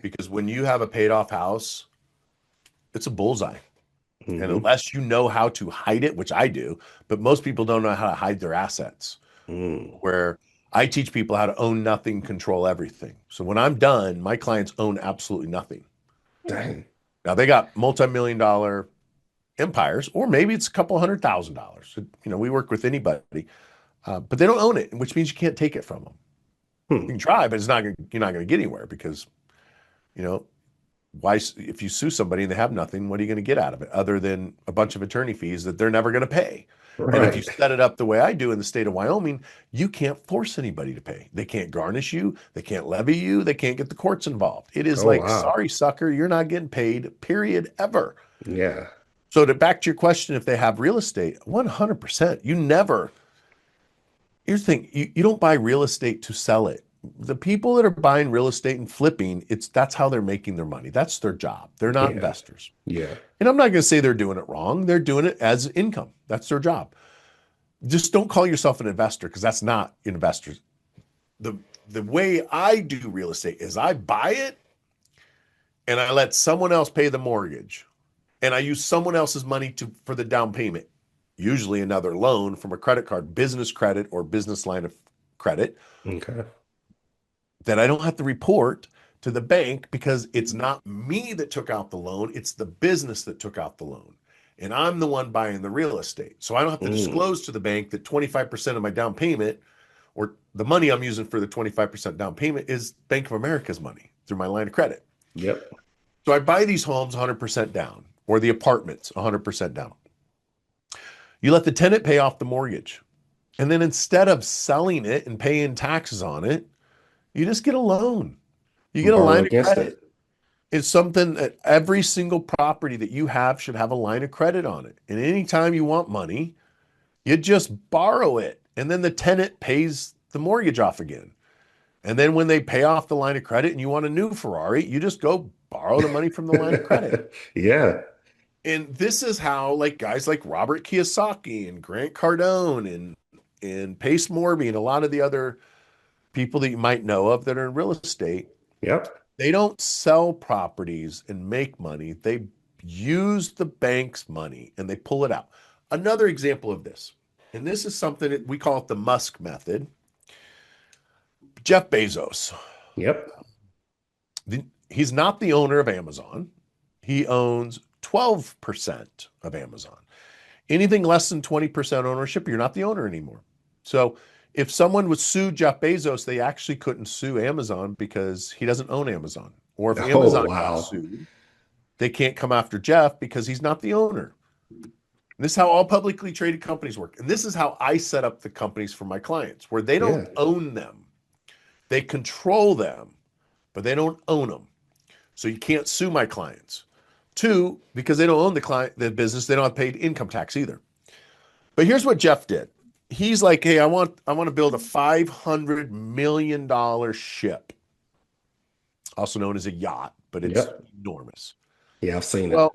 Because when you have a paid off house, it's a bullseye. And Hmm. unless you know how to hide it, which I do, but most people don't know how to hide their assets, Mm. where I teach people how to own nothing, control everything. So when I'm done, my clients own absolutely nothing. Dang. Now they got multi-million dollar empires, or maybe it's a couple $100,000. We work with anybody, but they don't own it, which means you can't take it from them. You Hmm. can try, but you're not going to get anywhere because, you know, why, if you sue somebody and they have nothing, what are you going to get out of it other than a bunch of attorney fees that they're never going to pay? And if you Right. set it up the way I do in the state of Wyoming, you can't force anybody to pay. They can't garnish you. They can't levy you. They can't get the courts involved. It is Oh, like, wow. sorry, sucker, you're not getting paid, period, ever. Yeah. So back to your question, if they have real estate, 100%, here's the thing, you don't buy real estate to sell it. The people that are buying real estate and flipping, that's how they're making their money. That's their job. They're not Yeah. investors. Yeah. And I'm not going to say they're doing it wrong. They're doing it as income. That's their job. just don't call yourself an investor, because that's not investors. The way I do real estate is I buy it and I let someone else pay the mortgage, and I use someone else's money for the down payment, usually another loan from a credit card, business credit or business line of credit, Okay. that I don't have to report to the bank, because it's not me that took out the loan, it's the business that took out the loan. And I'm the one buying the real estate. So I don't have to disclose to the bank that 25% of my down payment, or the money I'm using for the 25% down payment, is Bank of America's money through my line of credit. Yep. So I buy these homes 100% down, or the apartments 100% down. You let the tenant pay off the mortgage. And then instead of selling it and paying taxes on it, you just get a loan. You get a Borrow line of against credit. it. It's something that every single property that you have should have a line of credit on it. And anytime you want money, you just borrow it. And then the tenant pays the mortgage off again. And then when they pay off the line of credit and you want a new Ferrari, you just go borrow the money from the line of credit. Yeah. And this is how, like, guys like Robert Kiyosaki and Grant Cardone and Pace Morby and a lot of the other people that you might know of that are in real estate, Yep. they don't sell properties and make money. They use the bank's money and they pull it out. Another example of this, and this is something that we call it the Musk method. Jeff Bezos, Yep. he's not the owner of Amazon. He owns 12% of Amazon. Anything less than 20% ownership, you're not the owner anymore. So if someone would sue Jeff Bezos, they actually couldn't sue Amazon because he doesn't own Amazon. Or if Oh, Amazon got wow. sued, they can't come after Jeff because he's not the owner. And this is how all publicly traded companies work. And this is how I set up the companies for my clients, where they don't Yeah. own them. They control them, but they don't own them. So you can't sue my clients. Two, because they don't own the business, they don't have paid income tax either. But here's what Jeff did. He's like, hey, I want to build a $500 million ship, also known as a yacht, but it's Yep. enormous. Yeah, I've seen it. Well,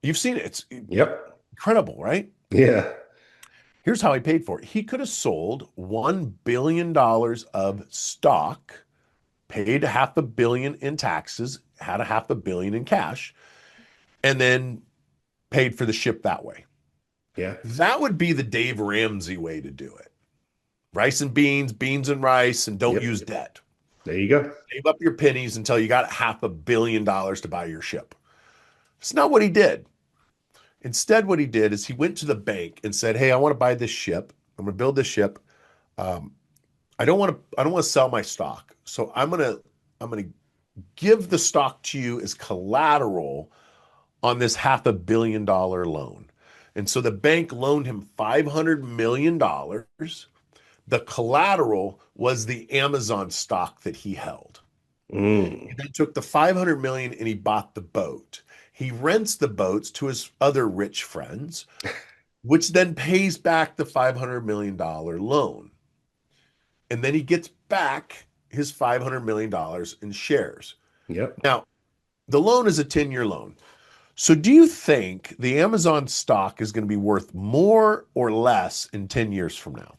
you've seen it. It's Yep. incredible, right? Yeah. Here's how he paid for it. He could have sold $1 billion of stock, paid $500 million in taxes, had $500 million in cash, and then paid for the ship that way. Yeah. That would be the Dave Ramsey way to do it. Rice and beans, beans and rice, and don't Yep. use debt. There you go. Save up your pennies until you got $500 million to buy your ship. It's not what he did. Instead, what he did is he went to the bank and said, hey, I want to buy this ship. I'm going to build this ship. I don't want to sell my stock. So I'm going to give the stock to you as collateral on this $500 million loan. And so the bank loaned him $500 million. The collateral was the Amazon stock that he held. He then took the $500 million and he bought the boat. He rents the boats to his other rich friends, which then pays back the $500 million loan. And then he gets back his $500 million in shares. Yep. Now, the loan is a 10-year loan. So do you think the Amazon stock is going to be worth more or less in 10 years from now?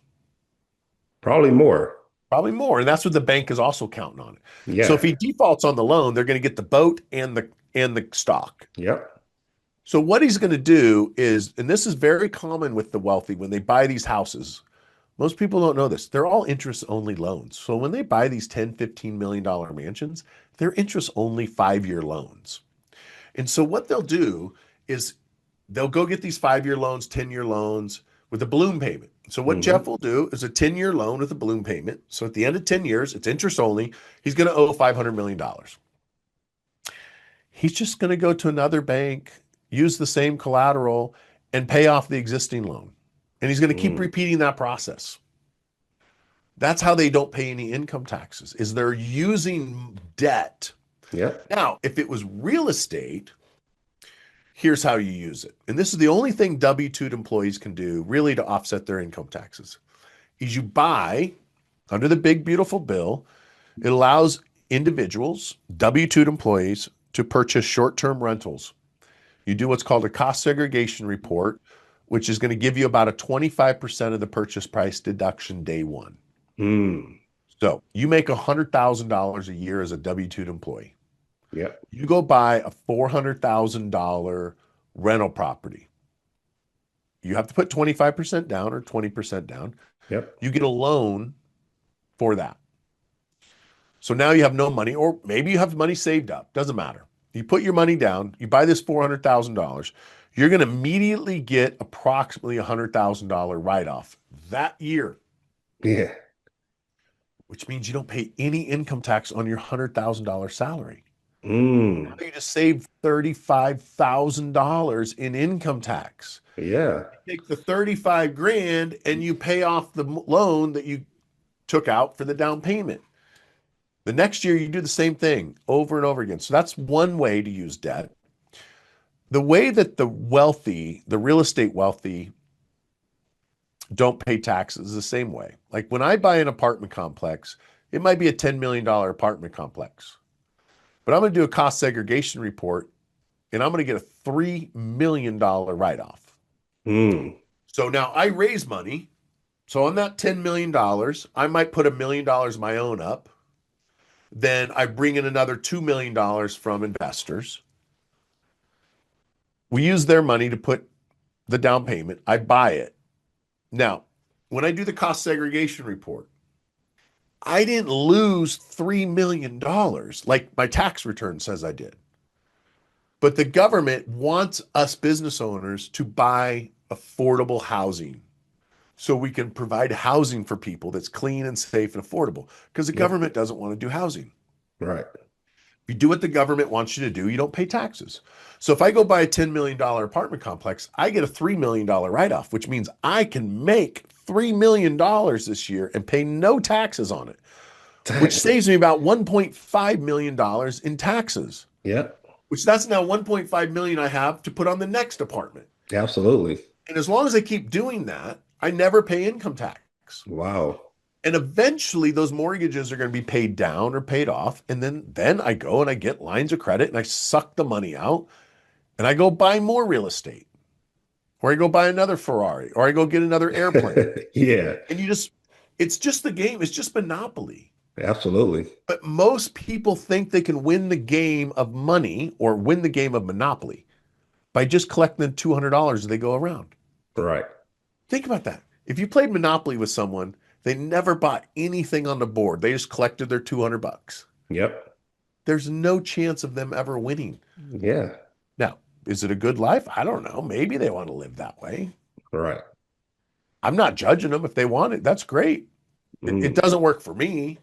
Probably more. Probably more. And that's what the bank is also counting on. Yeah. So if he defaults on the loan, they're going to get the boat and the stock. Yep. So what he's going to do is, and this is very common with the wealthy when they buy these houses, most people don't know this. They're all interest-only loans. So when they buy these $10, $15 million mansions, they're interest-only 5-year loans. And so what they'll do is they'll go get these 5-year loans, 10-year loans with a balloon payment. So what Jeff will do is a 10-year loan with a balloon payment. So at the end of 10 years, it's interest only. He's going to owe $500 million. He's just going to go to another bank, use the same collateral, and pay off the existing loan. And he's going to keep repeating that process. That's how they don't pay any income taxes, is they're using debt. Yep. Now, if it was real estate, here's how you use it. And this is the only thing W-2 employees can do really to offset their income taxes, is you buy under the big, beautiful bill. It allows individuals, W-2 employees, to purchase short-term rentals. You do what's called a cost segregation report which is going to give you about a 25% of the purchase price deduction day one. Mm. So you make $100,000 a year as a W-2 employee. Yep. You go buy a $400,000 rental property. You have to put 25% down or 20% down. Yep. You get a loan for that. So now you have no money, or maybe you have money saved up. Doesn't matter. You put your money down, you buy this $400,000, you're going to immediately get approximately $100,000 write-off that year, Yeah. which means you don't pay any income tax on your $100,000 salary. Mm. You just saved $35,000 in income tax. Yeah. You take the 35 grand and you pay off the loan that you took out for the down payment. The next year, you do the same thing over and over again. So that's one way to use debt. The way that the wealthy, the real estate wealthy, don't pay taxes is the same way. Like when I buy an apartment complex, it might be a $10 million apartment complex, but I'm going to do a cost segregation report and I'm going to get a $3 million write-off. Mm. So now I raise money. So on that $10 million, I might put $1 million of my own up. Then I bring in another $2 million from investors. We use their money to put the down payment. I buy it. Now, when I do the cost segregation report, I didn't lose $3 million like my tax return says I did. But the government wants us business owners to buy affordable housing so we can provide housing for people that's clean and safe and affordable, because the government doesn't want to do housing. Right. If you do what the government wants you to do, you don't pay taxes. So if I go buy a $10 million apartment complex, I get a $3 million write-off, which means I can make $3 million this year and pay no taxes on it, which saves me about $1.5 million in taxes. Yep. Which that's now $1.5 million I have to put on the next apartment. Absolutely. And as long as I keep doing that, I never pay income tax. Wow. And eventually those mortgages are going to be paid down or paid off. And then I go and I get lines of credit and I suck the money out and I go buy more real estate, or I go buy another Ferrari, or I go get another airplane. Yeah. And it's just the game. It's just Monopoly. Absolutely. But most people think they can win the game of money or win the game of Monopoly by just collecting the $200 as they go around. Right. Think about that. If you played Monopoly with someone, they never bought anything on the board. They just collected their $200. Yep. There's no chance of them ever winning. Yeah. Now, is it a good life? I don't know. Maybe they want to live that way. Right. I'm not judging them. If they want it, that's great. It doesn't work for me,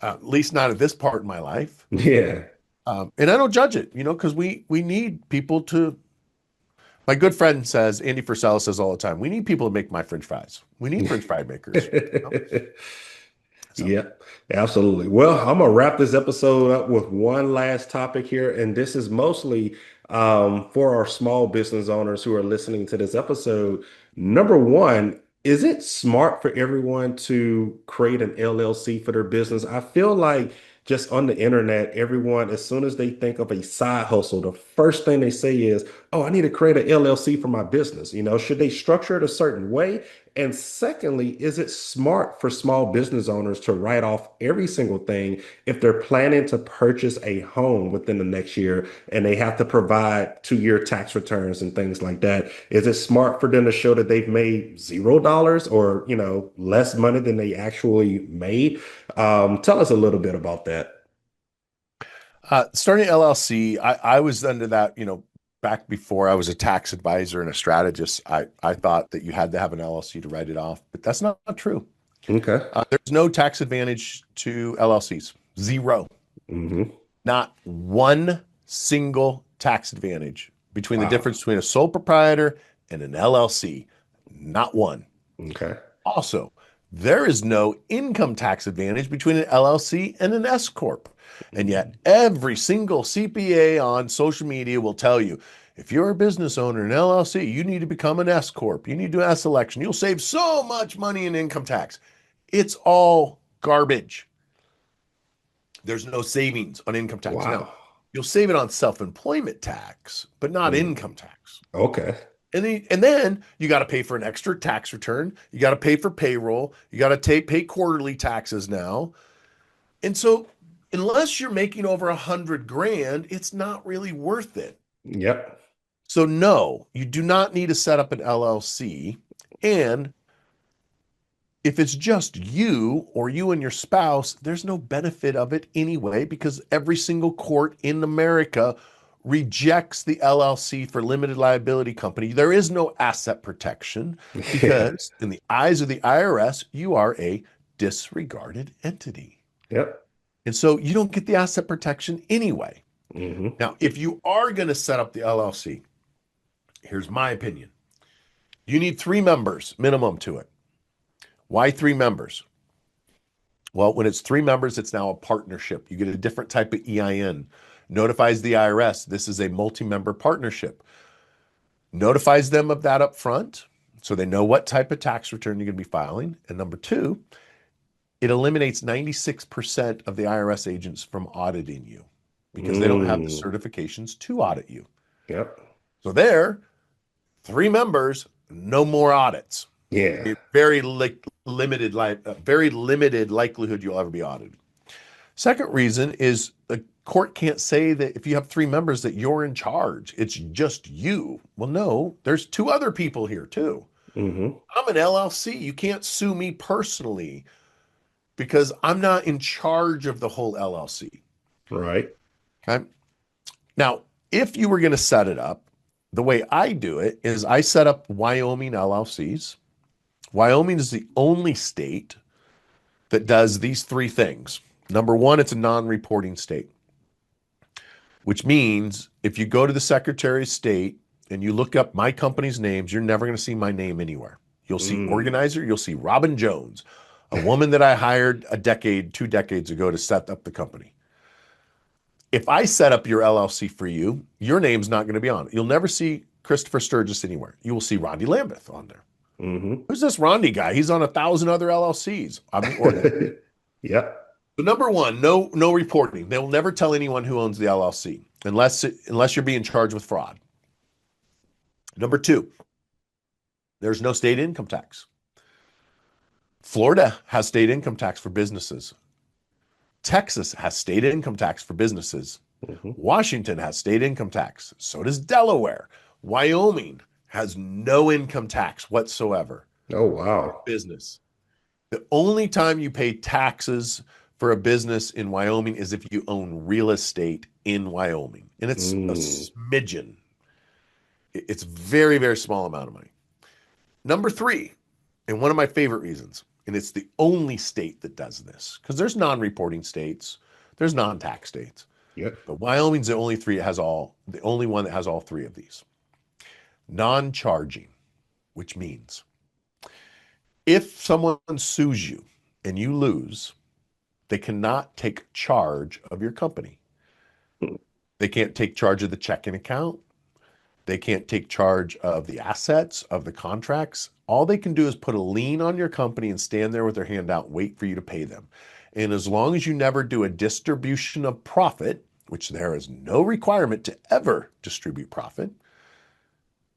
at least not at this part in my life. Yeah. And I don't judge it, because we need people to. My good friend says, Andy Frisella says all the time, we need people to make my French fries. We need French fry makers. So. Yeah, absolutely. Well, I'm gonna wrap this episode up with one last topic here, and this is mostly for our small business owners who are listening to this episode. Number one, is it smart for everyone to create an LLC for their business? I feel like just on the internet, everyone, as soon as they think of a side hustle, the first thing they say is, "Oh, I need to create an LLC for my business." Should they structure it a certain way? And secondly, is it smart for small business owners to write off every single thing if they're planning to purchase a home within the next year and they have to provide 2-year tax returns and things like that? Is it smart for them to show that they've made $0 or, less money than they actually made? Tell us a little bit about that. Starting LLC, I was under that, back before I was a tax advisor and a strategist. I thought that you had to have an LLC to write it off, but that's not true. Okay. There's no tax advantage to LLCs. Zero. Hmm. Not one single tax advantage between the difference between a sole proprietor and an LLC. Not one. Okay. Also, there is no income tax advantage between an LLC and an S Corp. And yet every single CPA on social media will tell you, if you're a business owner in LLC, you need to become an S Corp. You need to do S election. You'll save so much money in income tax. It's all garbage. There's no savings on income tax. Wow. Now, you'll save it on self-employment tax, but not income tax. Okay. And then you got to pay for an extra tax return. You got to pay for payroll. You got to pay quarterly taxes now. And so unless you're making over 100 grand, it's not really worth it. Yep. So no, you do not need to set up an LLC. And if it's just you or you and your spouse, there's no benefit of it anyway, because every single court in America rejects the LLC for limited liability company. There is no asset protection Yeah. because in the eyes of the IRS, you are a disregarded entity. Yep. And so you don't get the asset protection anyway. Hmm. Now, if you are going to set up the LLC, here's my opinion. You need 3 members minimum to it. Why 3 members? Well, when it's 3 members, it's now a partnership. You get a different type of EIN. Notifies the IRS. This is a multi-member partnership. Notifies them of that up front so they know what type of tax return you're going to be filing. And number 2, it eliminates 96% of the IRS agents from auditing you because they don't have the certifications to audit you. Yep. So there, 3 members, no more audits. Yeah. Very limited likelihood you'll ever be audited. Second reason is the court can't say that if you have 3 members that you're in charge. It's just you. Well, no, there's 2 other people here too. Hmm. I'm an LLC. You can't sue me personally because I'm not in charge of the whole LLC. Right. Okay. Now, if you were going to set it up, the way I do it is I set up Wyoming LLCs. Wyoming is the only state that does these 3 things. Number 1, it's a non-reporting state, which means if you go to the Secretary of State and you look up my company's names, you're never going to see my name anywhere. You'll see organizer, you'll see Robin Jones, a woman that I hired 2 decades ago to set up the company. If I set up your LLC for you, your name's not going to be on it. You'll never see Christopher Sturgis anywhere. You will see Rondi Lambeth on there. Hmm. Who's this Rondi guy? He's on 1,000 other LLCs. I'm the organizer. Yep. So number 1, no reporting. They will never tell anyone who owns the LLC unless you're being charged with fraud. Number 2, there's no state income tax. Florida has state income tax for businesses. Texas has state income tax for businesses. Hmm. Washington has state income tax. So does Delaware. Wyoming has no income tax whatsoever. Oh, wow. Business. The only time you pay taxes for a business in Wyoming is if you own real estate in Wyoming. And it's a smidgen. It's very, very small amount of money. Number 3, and one of my favorite reasons, and it's the only state that does this, because there's non-reporting states, there's non-tax states. Yep. But Wyoming's the only one that has all 3 of these. Non-charging, which means if someone sues you and you lose, they cannot take charge of your company. They can't take charge of the checking account. They can't take charge of the assets, of the contracts. All they can do is put a lien on your company and stand there with their hand out, wait for you to pay them. And as long as you never do a distribution of profit, which there is no requirement to ever distribute profit,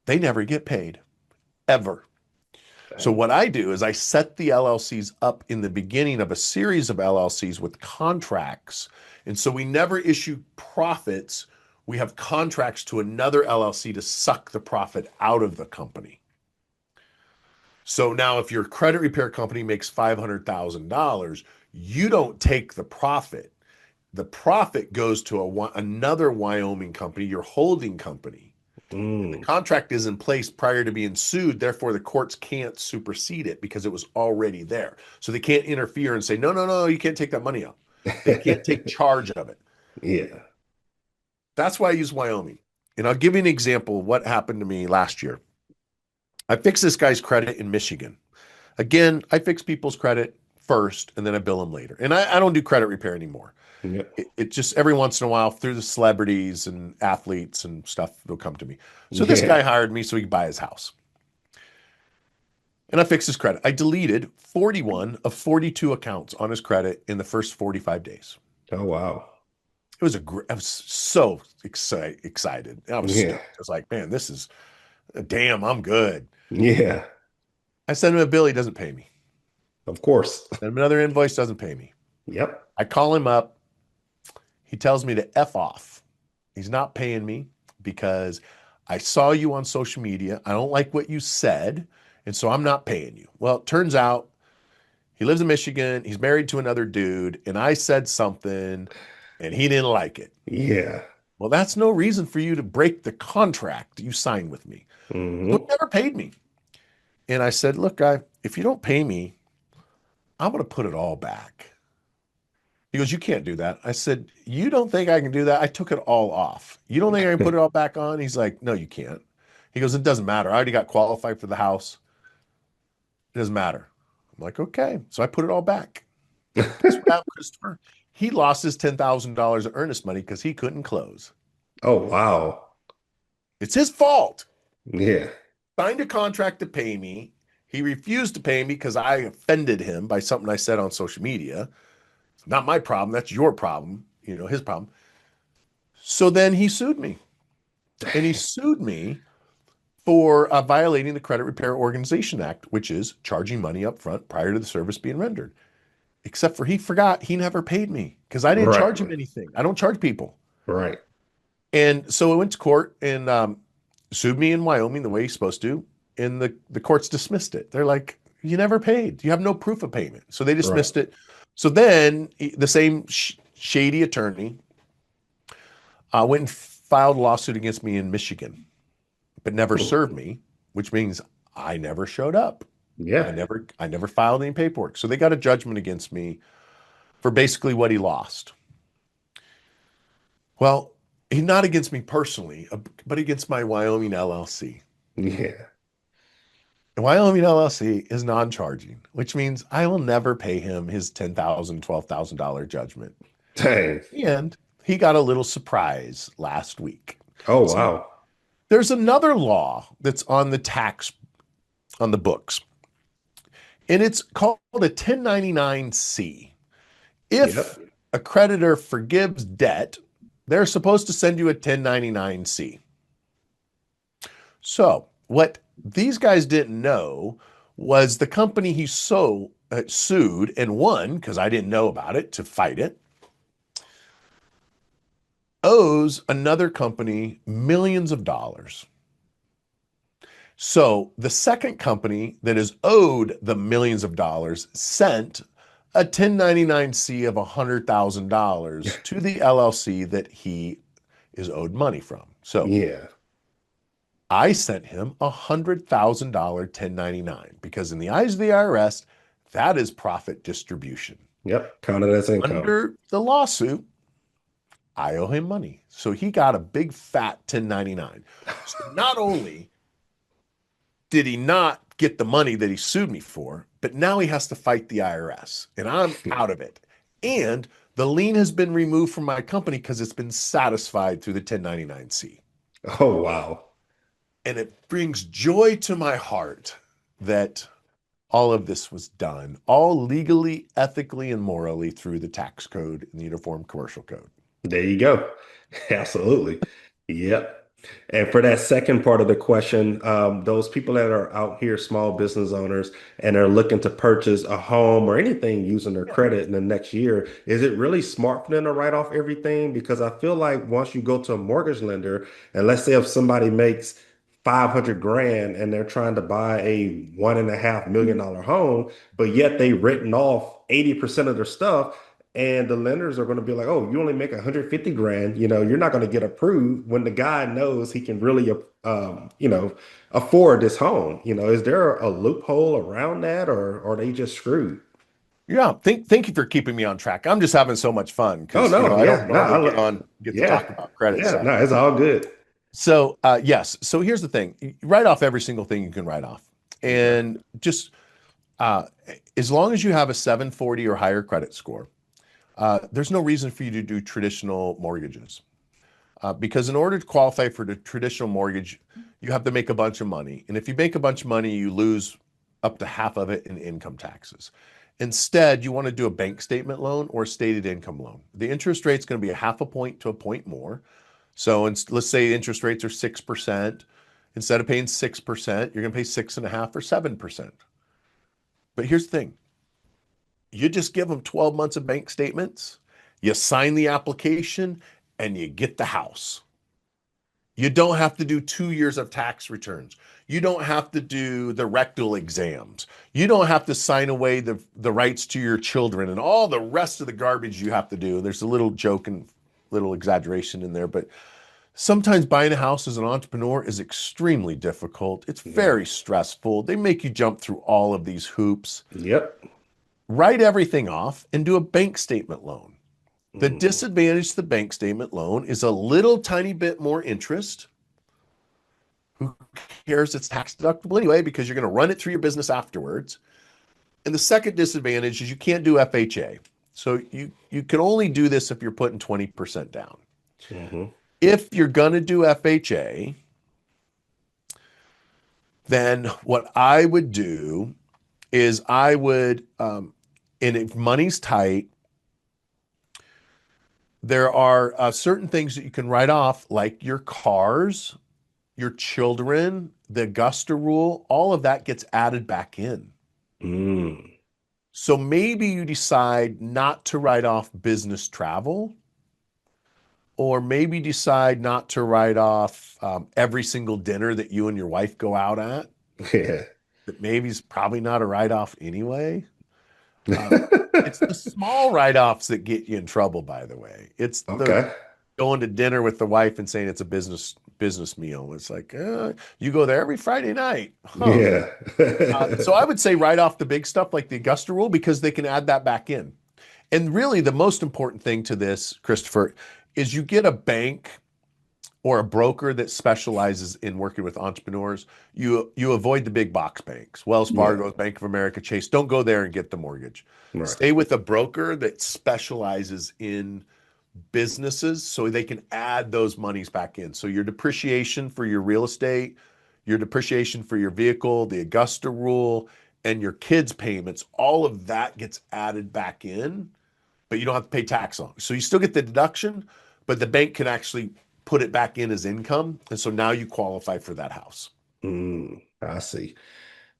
they never get paid, ever. So what I do is I set the LLCs up in the beginning of a series of LLCs with contracts. And so we never issue profits. We have contracts to another LLC to suck the profit out of the company. So now if your credit repair company makes $500,000, you don't take the profit. The profit goes to another Wyoming company, your holding company. The contract is in place prior to being sued. Therefore, the courts can't supersede it because it was already there. So they can't interfere and say, no, you can't take that money out. They can't take charge of it. Yeah. That's why I use Wyoming. And I'll give you an example of what happened to me last year. I fixed this guy's credit in Michigan. Again, I fix people's credit first and then I bill them later. And I don't do credit repair anymore. Yep. It just every once in a while through the celebrities and athletes and stuff, they'll come to me. So this guy hired me so he could buy his house. And I fixed his credit. I deleted 41 of 42 accounts on his credit in the first 45 days. Oh, wow. I was so excited. I was stoked. I was like, man, this is Damn, I'm good. Yeah, I send him a bill, he doesn't pay me. of course. Send him another invoice, doesn't pay me. Yep. I call him up. He tells me to F off. He's not paying me because I saw you on social media. I don't like what you said, and so I'm not paying you. Well, it turns out he lives in Michigan. He's married to another dude, and I said something, and he didn't like it. Yeah. Well, that's no reason for you to break the contract you signed with me. So he Hmm. never paid me. And I said, look, guy, if you don't pay me, I'm going to put it all back. He goes, you can't do that. I said, you don't think I can do that? I took it all off. You don't think I can put it all back on? He's like, no, you can't. He goes, it doesn't matter. I already got qualified for the house. It doesn't matter. I'm like, okay. So I put it all back. Guess what happened, Christopher? He lost his $10,000 of earnest money because he couldn't close. Oh, wow. It's his fault. Yeah. Signed a contract to pay me. He refused to pay me because I offended him by something I said on social media. It's not my problem. That's your problem, his problem. So then he sued me. And he sued me for violating the Credit Repair Organization Act, which is charging money up front prior to the service being rendered. Except for he forgot he never paid me because I didn't charge him Right. anything. I don't charge people. Right. And so I went to court and sued me in Wyoming the way he's supposed to. And the courts dismissed it. They're like, you never paid. You have no proof of payment. So they Right. dismissed it. So then the same shady attorney went and filed a lawsuit against me in Michigan, but never Hmm. served me, which means I never showed up. I Yeah. never filed any paperwork. So they got a judgment against me for basically what he lost. Well, he's not against me personally, but against my Wyoming LLC. Yeah. The Wyoming LLC is non-charging, which means I will never pay him his $10,000, $12,000 judgment. Dang. And he got a little surprise last week. Oh, So wow. there's another law that's on the books, and it's called a 1099-C. If Yep. a creditor forgives debt, they're supposed to send you a 1099-C. So what these guys didn't know was the company he sued and won, because I didn't know about it to fight it, owes another company millions of dollars. So the second company that is owed the millions of dollars sent a 1099-C of $100,000 to the LLC that he is owed money from. So Yeah. I sent him a $100,000 1099 because in the eyes of the IRS, that is profit distribution. Yep. Counted as income. Under the lawsuit, I owe him money. So he got a big fat 1099. So not only did he not get the money that he sued me for, but now he has to fight the IRS, and I'm out of it. And the lien has been removed from my company because it's been satisfied through the 1099-C. Oh, wow. And it brings joy to my heart that all of this was done, all legally, ethically, and morally through the tax code and the Uniform Commercial Code. There you go. Absolutely. Yep. And for that second part of the question, those people that are out here, small business owners, and are looking to purchase a home or anything using their credit in the next year, is it really smart for them to write off everything? Because I feel like once you go to a mortgage lender, and let's say if somebody makes 500 grand and they're trying to buy a $1.5 million home, but yet they written off 80% of their stuff. And the lenders are going to be like, oh, you only make 150 grand, you're not going to get approved when the guy knows he can really, afford this home. Is there a loophole around that or are they just screwed? Yeah, thank you for keeping me on track. I'm just having so much fun Oh, because no. I don't Yeah. No, normally get to yeah. talk about credit Yeah. stuff. No, it's all good. So yes, so here's the thing: you write off every single thing you can write off, Okay. and just uh, as long as you have a 740 or higher credit score, there's no reason for you to do traditional mortgages. Because in order to qualify for the traditional mortgage, you have to make a bunch of money. And if you make a bunch of money, you lose up to half of it in income taxes. Instead, you want to do a bank statement loan or a stated income loan. The interest rate is going to be a half a point to a point more. So let's say interest rates are 6%. Instead of paying 6%, you're going to pay 6.5 or 7%. But here's the thing. You just give them 12 months of bank statements, you sign the application, and you get the house. You don't have to do 2 years of tax returns. You don't have to do the rectal exams. You don't have to sign away the rights to your children and all the rest of the garbage you have to do. There's a little joke and little exaggeration in there, but sometimes buying a house as an entrepreneur is extremely difficult. It's very stressful. They make you jump through all of these hoops. Yep. Write everything off and do a bank statement loan. The disadvantage to the bank statement loan is a little tiny bit more interest. Who cares? It's tax deductible anyway, because you're going to run it through your business afterwards. And the second disadvantage is you can't do FHA. So you can only do this if you're putting 20% down. If you're going to do FHA, then what I would do is I would, and if money's tight, there are certain things that you can write off, like your cars, your children, the Augusta rule, all of that gets added back in. So maybe you decide not to write off business travel, or maybe decide not to write off every single dinner that you and your wife go out at. That maybe is probably not a write-off anyway. It's the small write-offs that get you in trouble, by the way. It's the going to dinner with the wife and saying it's a business meal. It's like, you go there every Friday night. Huh. So I would say write off the big stuff like the Augusta rule, because they can add that back in. And really the most important thing to this, Christopher, is you get a bank or a broker that specializes in working with entrepreneurs. You avoid the big box banks, Wells Fargo, Bank of America, Chase. Don't go there and get the mortgage. Stay with a broker that specializes in businesses so they can add those monies back in. So your depreciation for your real estate, your depreciation for your vehicle, the Augusta rule, and your kids' payments, all of that gets added back in, but you don't have to pay tax on it. So you still get the deduction, but the bank can actually put it back in as income. And so now you qualify for that house. I see.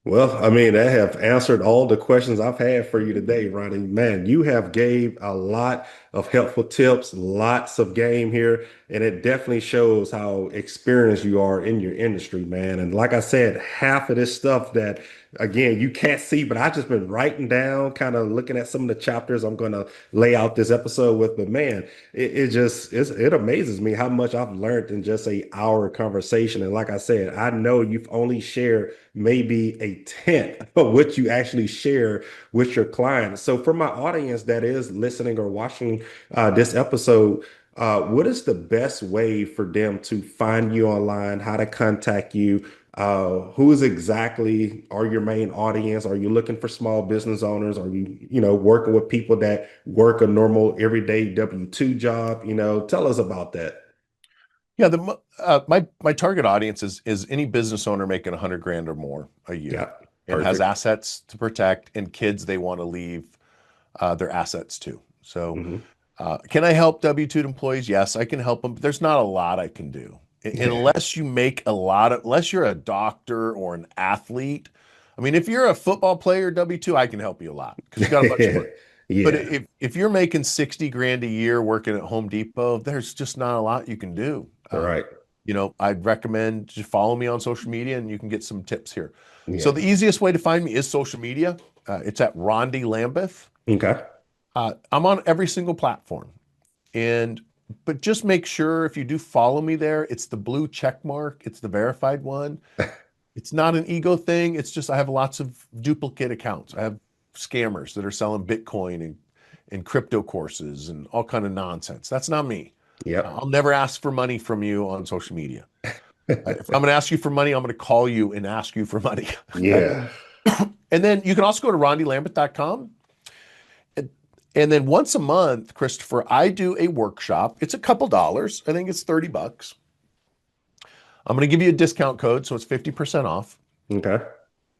Well, I mean, I have answered all the questions I've had for you today, Ronnie. Man, you have gave a lot of helpful tips, lots of game here, and it definitely shows how experienced you are in your industry, man. And like I said, half of this stuff that, again, you can't see, but I've just been writing down, kind of looking at some of the chapters I'm going to lay out this episode with. But man, it amazes me how much I've learned in just an hour conversation. And like I said, I know you've only shared maybe a tenth of what you actually share with your clients. So for my audience that is listening or watching this episode, what is the best way for them to find you online, how to contact you? Who's exactly are your main audience? Are you looking for small business owners? Are you working with people that work a normal everyday W-2 job? Tell us about that. Yeah, my target audience is any business owner making 100 grand or more a year, and has assets to protect, and kids they want to leave their assets to. So, can I help W-2 employees? Yes, I can help them, but there's not a lot I can do unless you make unless you're a doctor or an athlete. I mean, if you're a football player, W-2, I can help you a lot because you got a bunch of money. But if you're making 60 grand a year working at Home Depot, there's just not a lot you can do. All right. I'd recommend just follow me on social media and you can get some tips here. So the easiest way to find me is social media. It's at Rondi Lambeth. Okay. I'm on every single platform. But just make sure if you do follow me there, it's the blue check mark. It's the verified one. It's not an ego thing. It's just I have lots of duplicate accounts. I have scammers that are selling Bitcoin and crypto courses and all kind of nonsense. That's not me. I'll never ask for money from you on social media. If I'm going to ask you for money, I'm going to call you and ask you for money. And then you can also go to rondilambeth.com. And then once a month, Christopher, I do a workshop. It's a couple dollars. I think it's $30. I'm going to give you a discount code, so it's 50% off. Okay.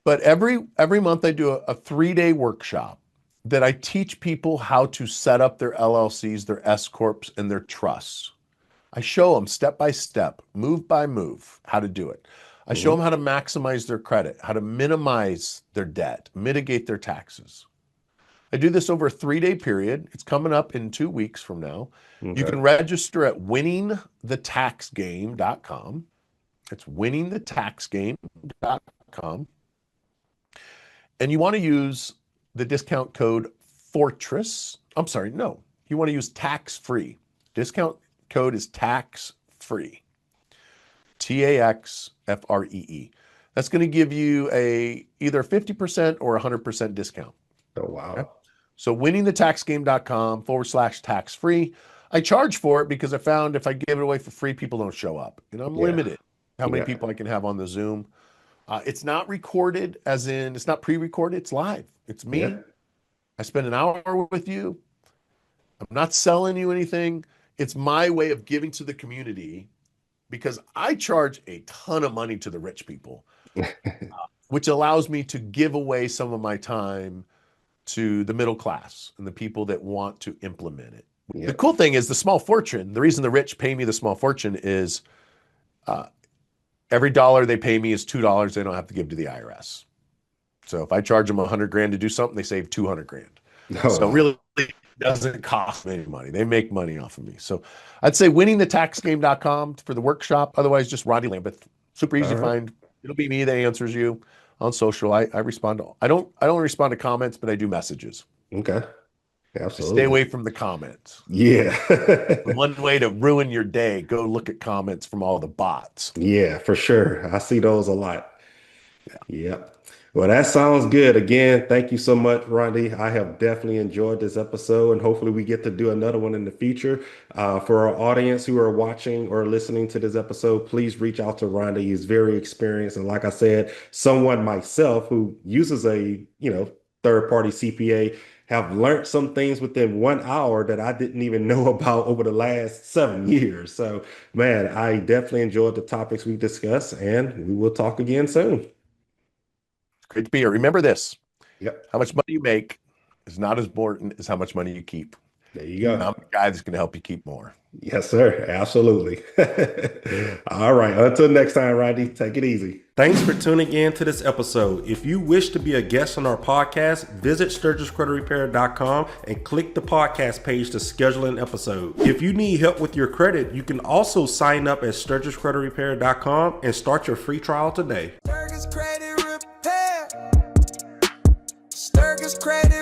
But every month I do a 3-day workshop that I teach people how to set up their LLCs, their S corps, and their trusts. I show them step by step, move by move, how to do it. I show them how to maximize their credit, how to minimize their debt, mitigate their taxes. I do this over a 3-day period. It's coming up in 2 weeks from now. Okay. You can register at winningthetaxgame.com. It's winningthetaxgame.com. And you want to use the discount code FORTRESS. I'm sorry, no. You want to use tax-free. Discount code is tax-free. TAXFREE. That's going to give you either 50% or 100% discount. Oh, wow. Okay? So winningthetaxgame.com/tax-free. I charge for it because I found if I give it away for free, people don't show up. And I'm limited how many people I can have on the Zoom. It's not recorded, as in it's not pre-recorded. It's live. It's me. Yeah. I spend an hour with you. I'm not selling you anything. It's my way of giving to the community because I charge a ton of money to the rich people, which allows me to give away some of my time to the middle class and the people that want to implement it. Yeah. The cool thing is the small fortune. The reason the rich pay me the small fortune is every dollar they pay me is $2 they don't have to give to the IRS. So if I charge them $100,000 to do something, they save $200,000. Oh, So wow. really it doesn't cost me any money. They make money off of me. So I'd say winningthetaxgame.com for the workshop. Otherwise, just Rondi Lambeth. Super easy to find. It'll be me that answers you on social. I respond to. I don't respond to comments, but I do messages. Okay. Absolutely. Stay away from the comments. Yeah. One way to ruin your day, go look at comments from all the bots. Yeah, for sure. I see those a lot. Yep. Well, that sounds good. Again, thank you so much, Rondi. I have definitely enjoyed this episode, and hopefully we get to do another one in the future. For our audience who are watching or listening to this episode, please reach out to Rondi. He's very experienced. And like I said, someone myself who uses a, third-party CPA have learned some things within 1 hour that I didn't even know about over the last 7 years. So, man, I definitely enjoyed the topics we discussed, and we will talk again soon. Great to be here. Remember this. Yep. How much money you make is not as important as how much money you keep. There you go. I'm the guy that's going to help you keep more. Yes, sir. Absolutely. All right. Until next time, Rondi, take it easy. Thanks for tuning in to this episode. If you wish to be a guest on our podcast, visit StirgusCreditRepair.com and click the podcast page to schedule an episode. If you need help with your credit, you can also sign up at StirgusCreditRepair.com and start your free trial today. Stirgus Credit Repair. Stirgus Credit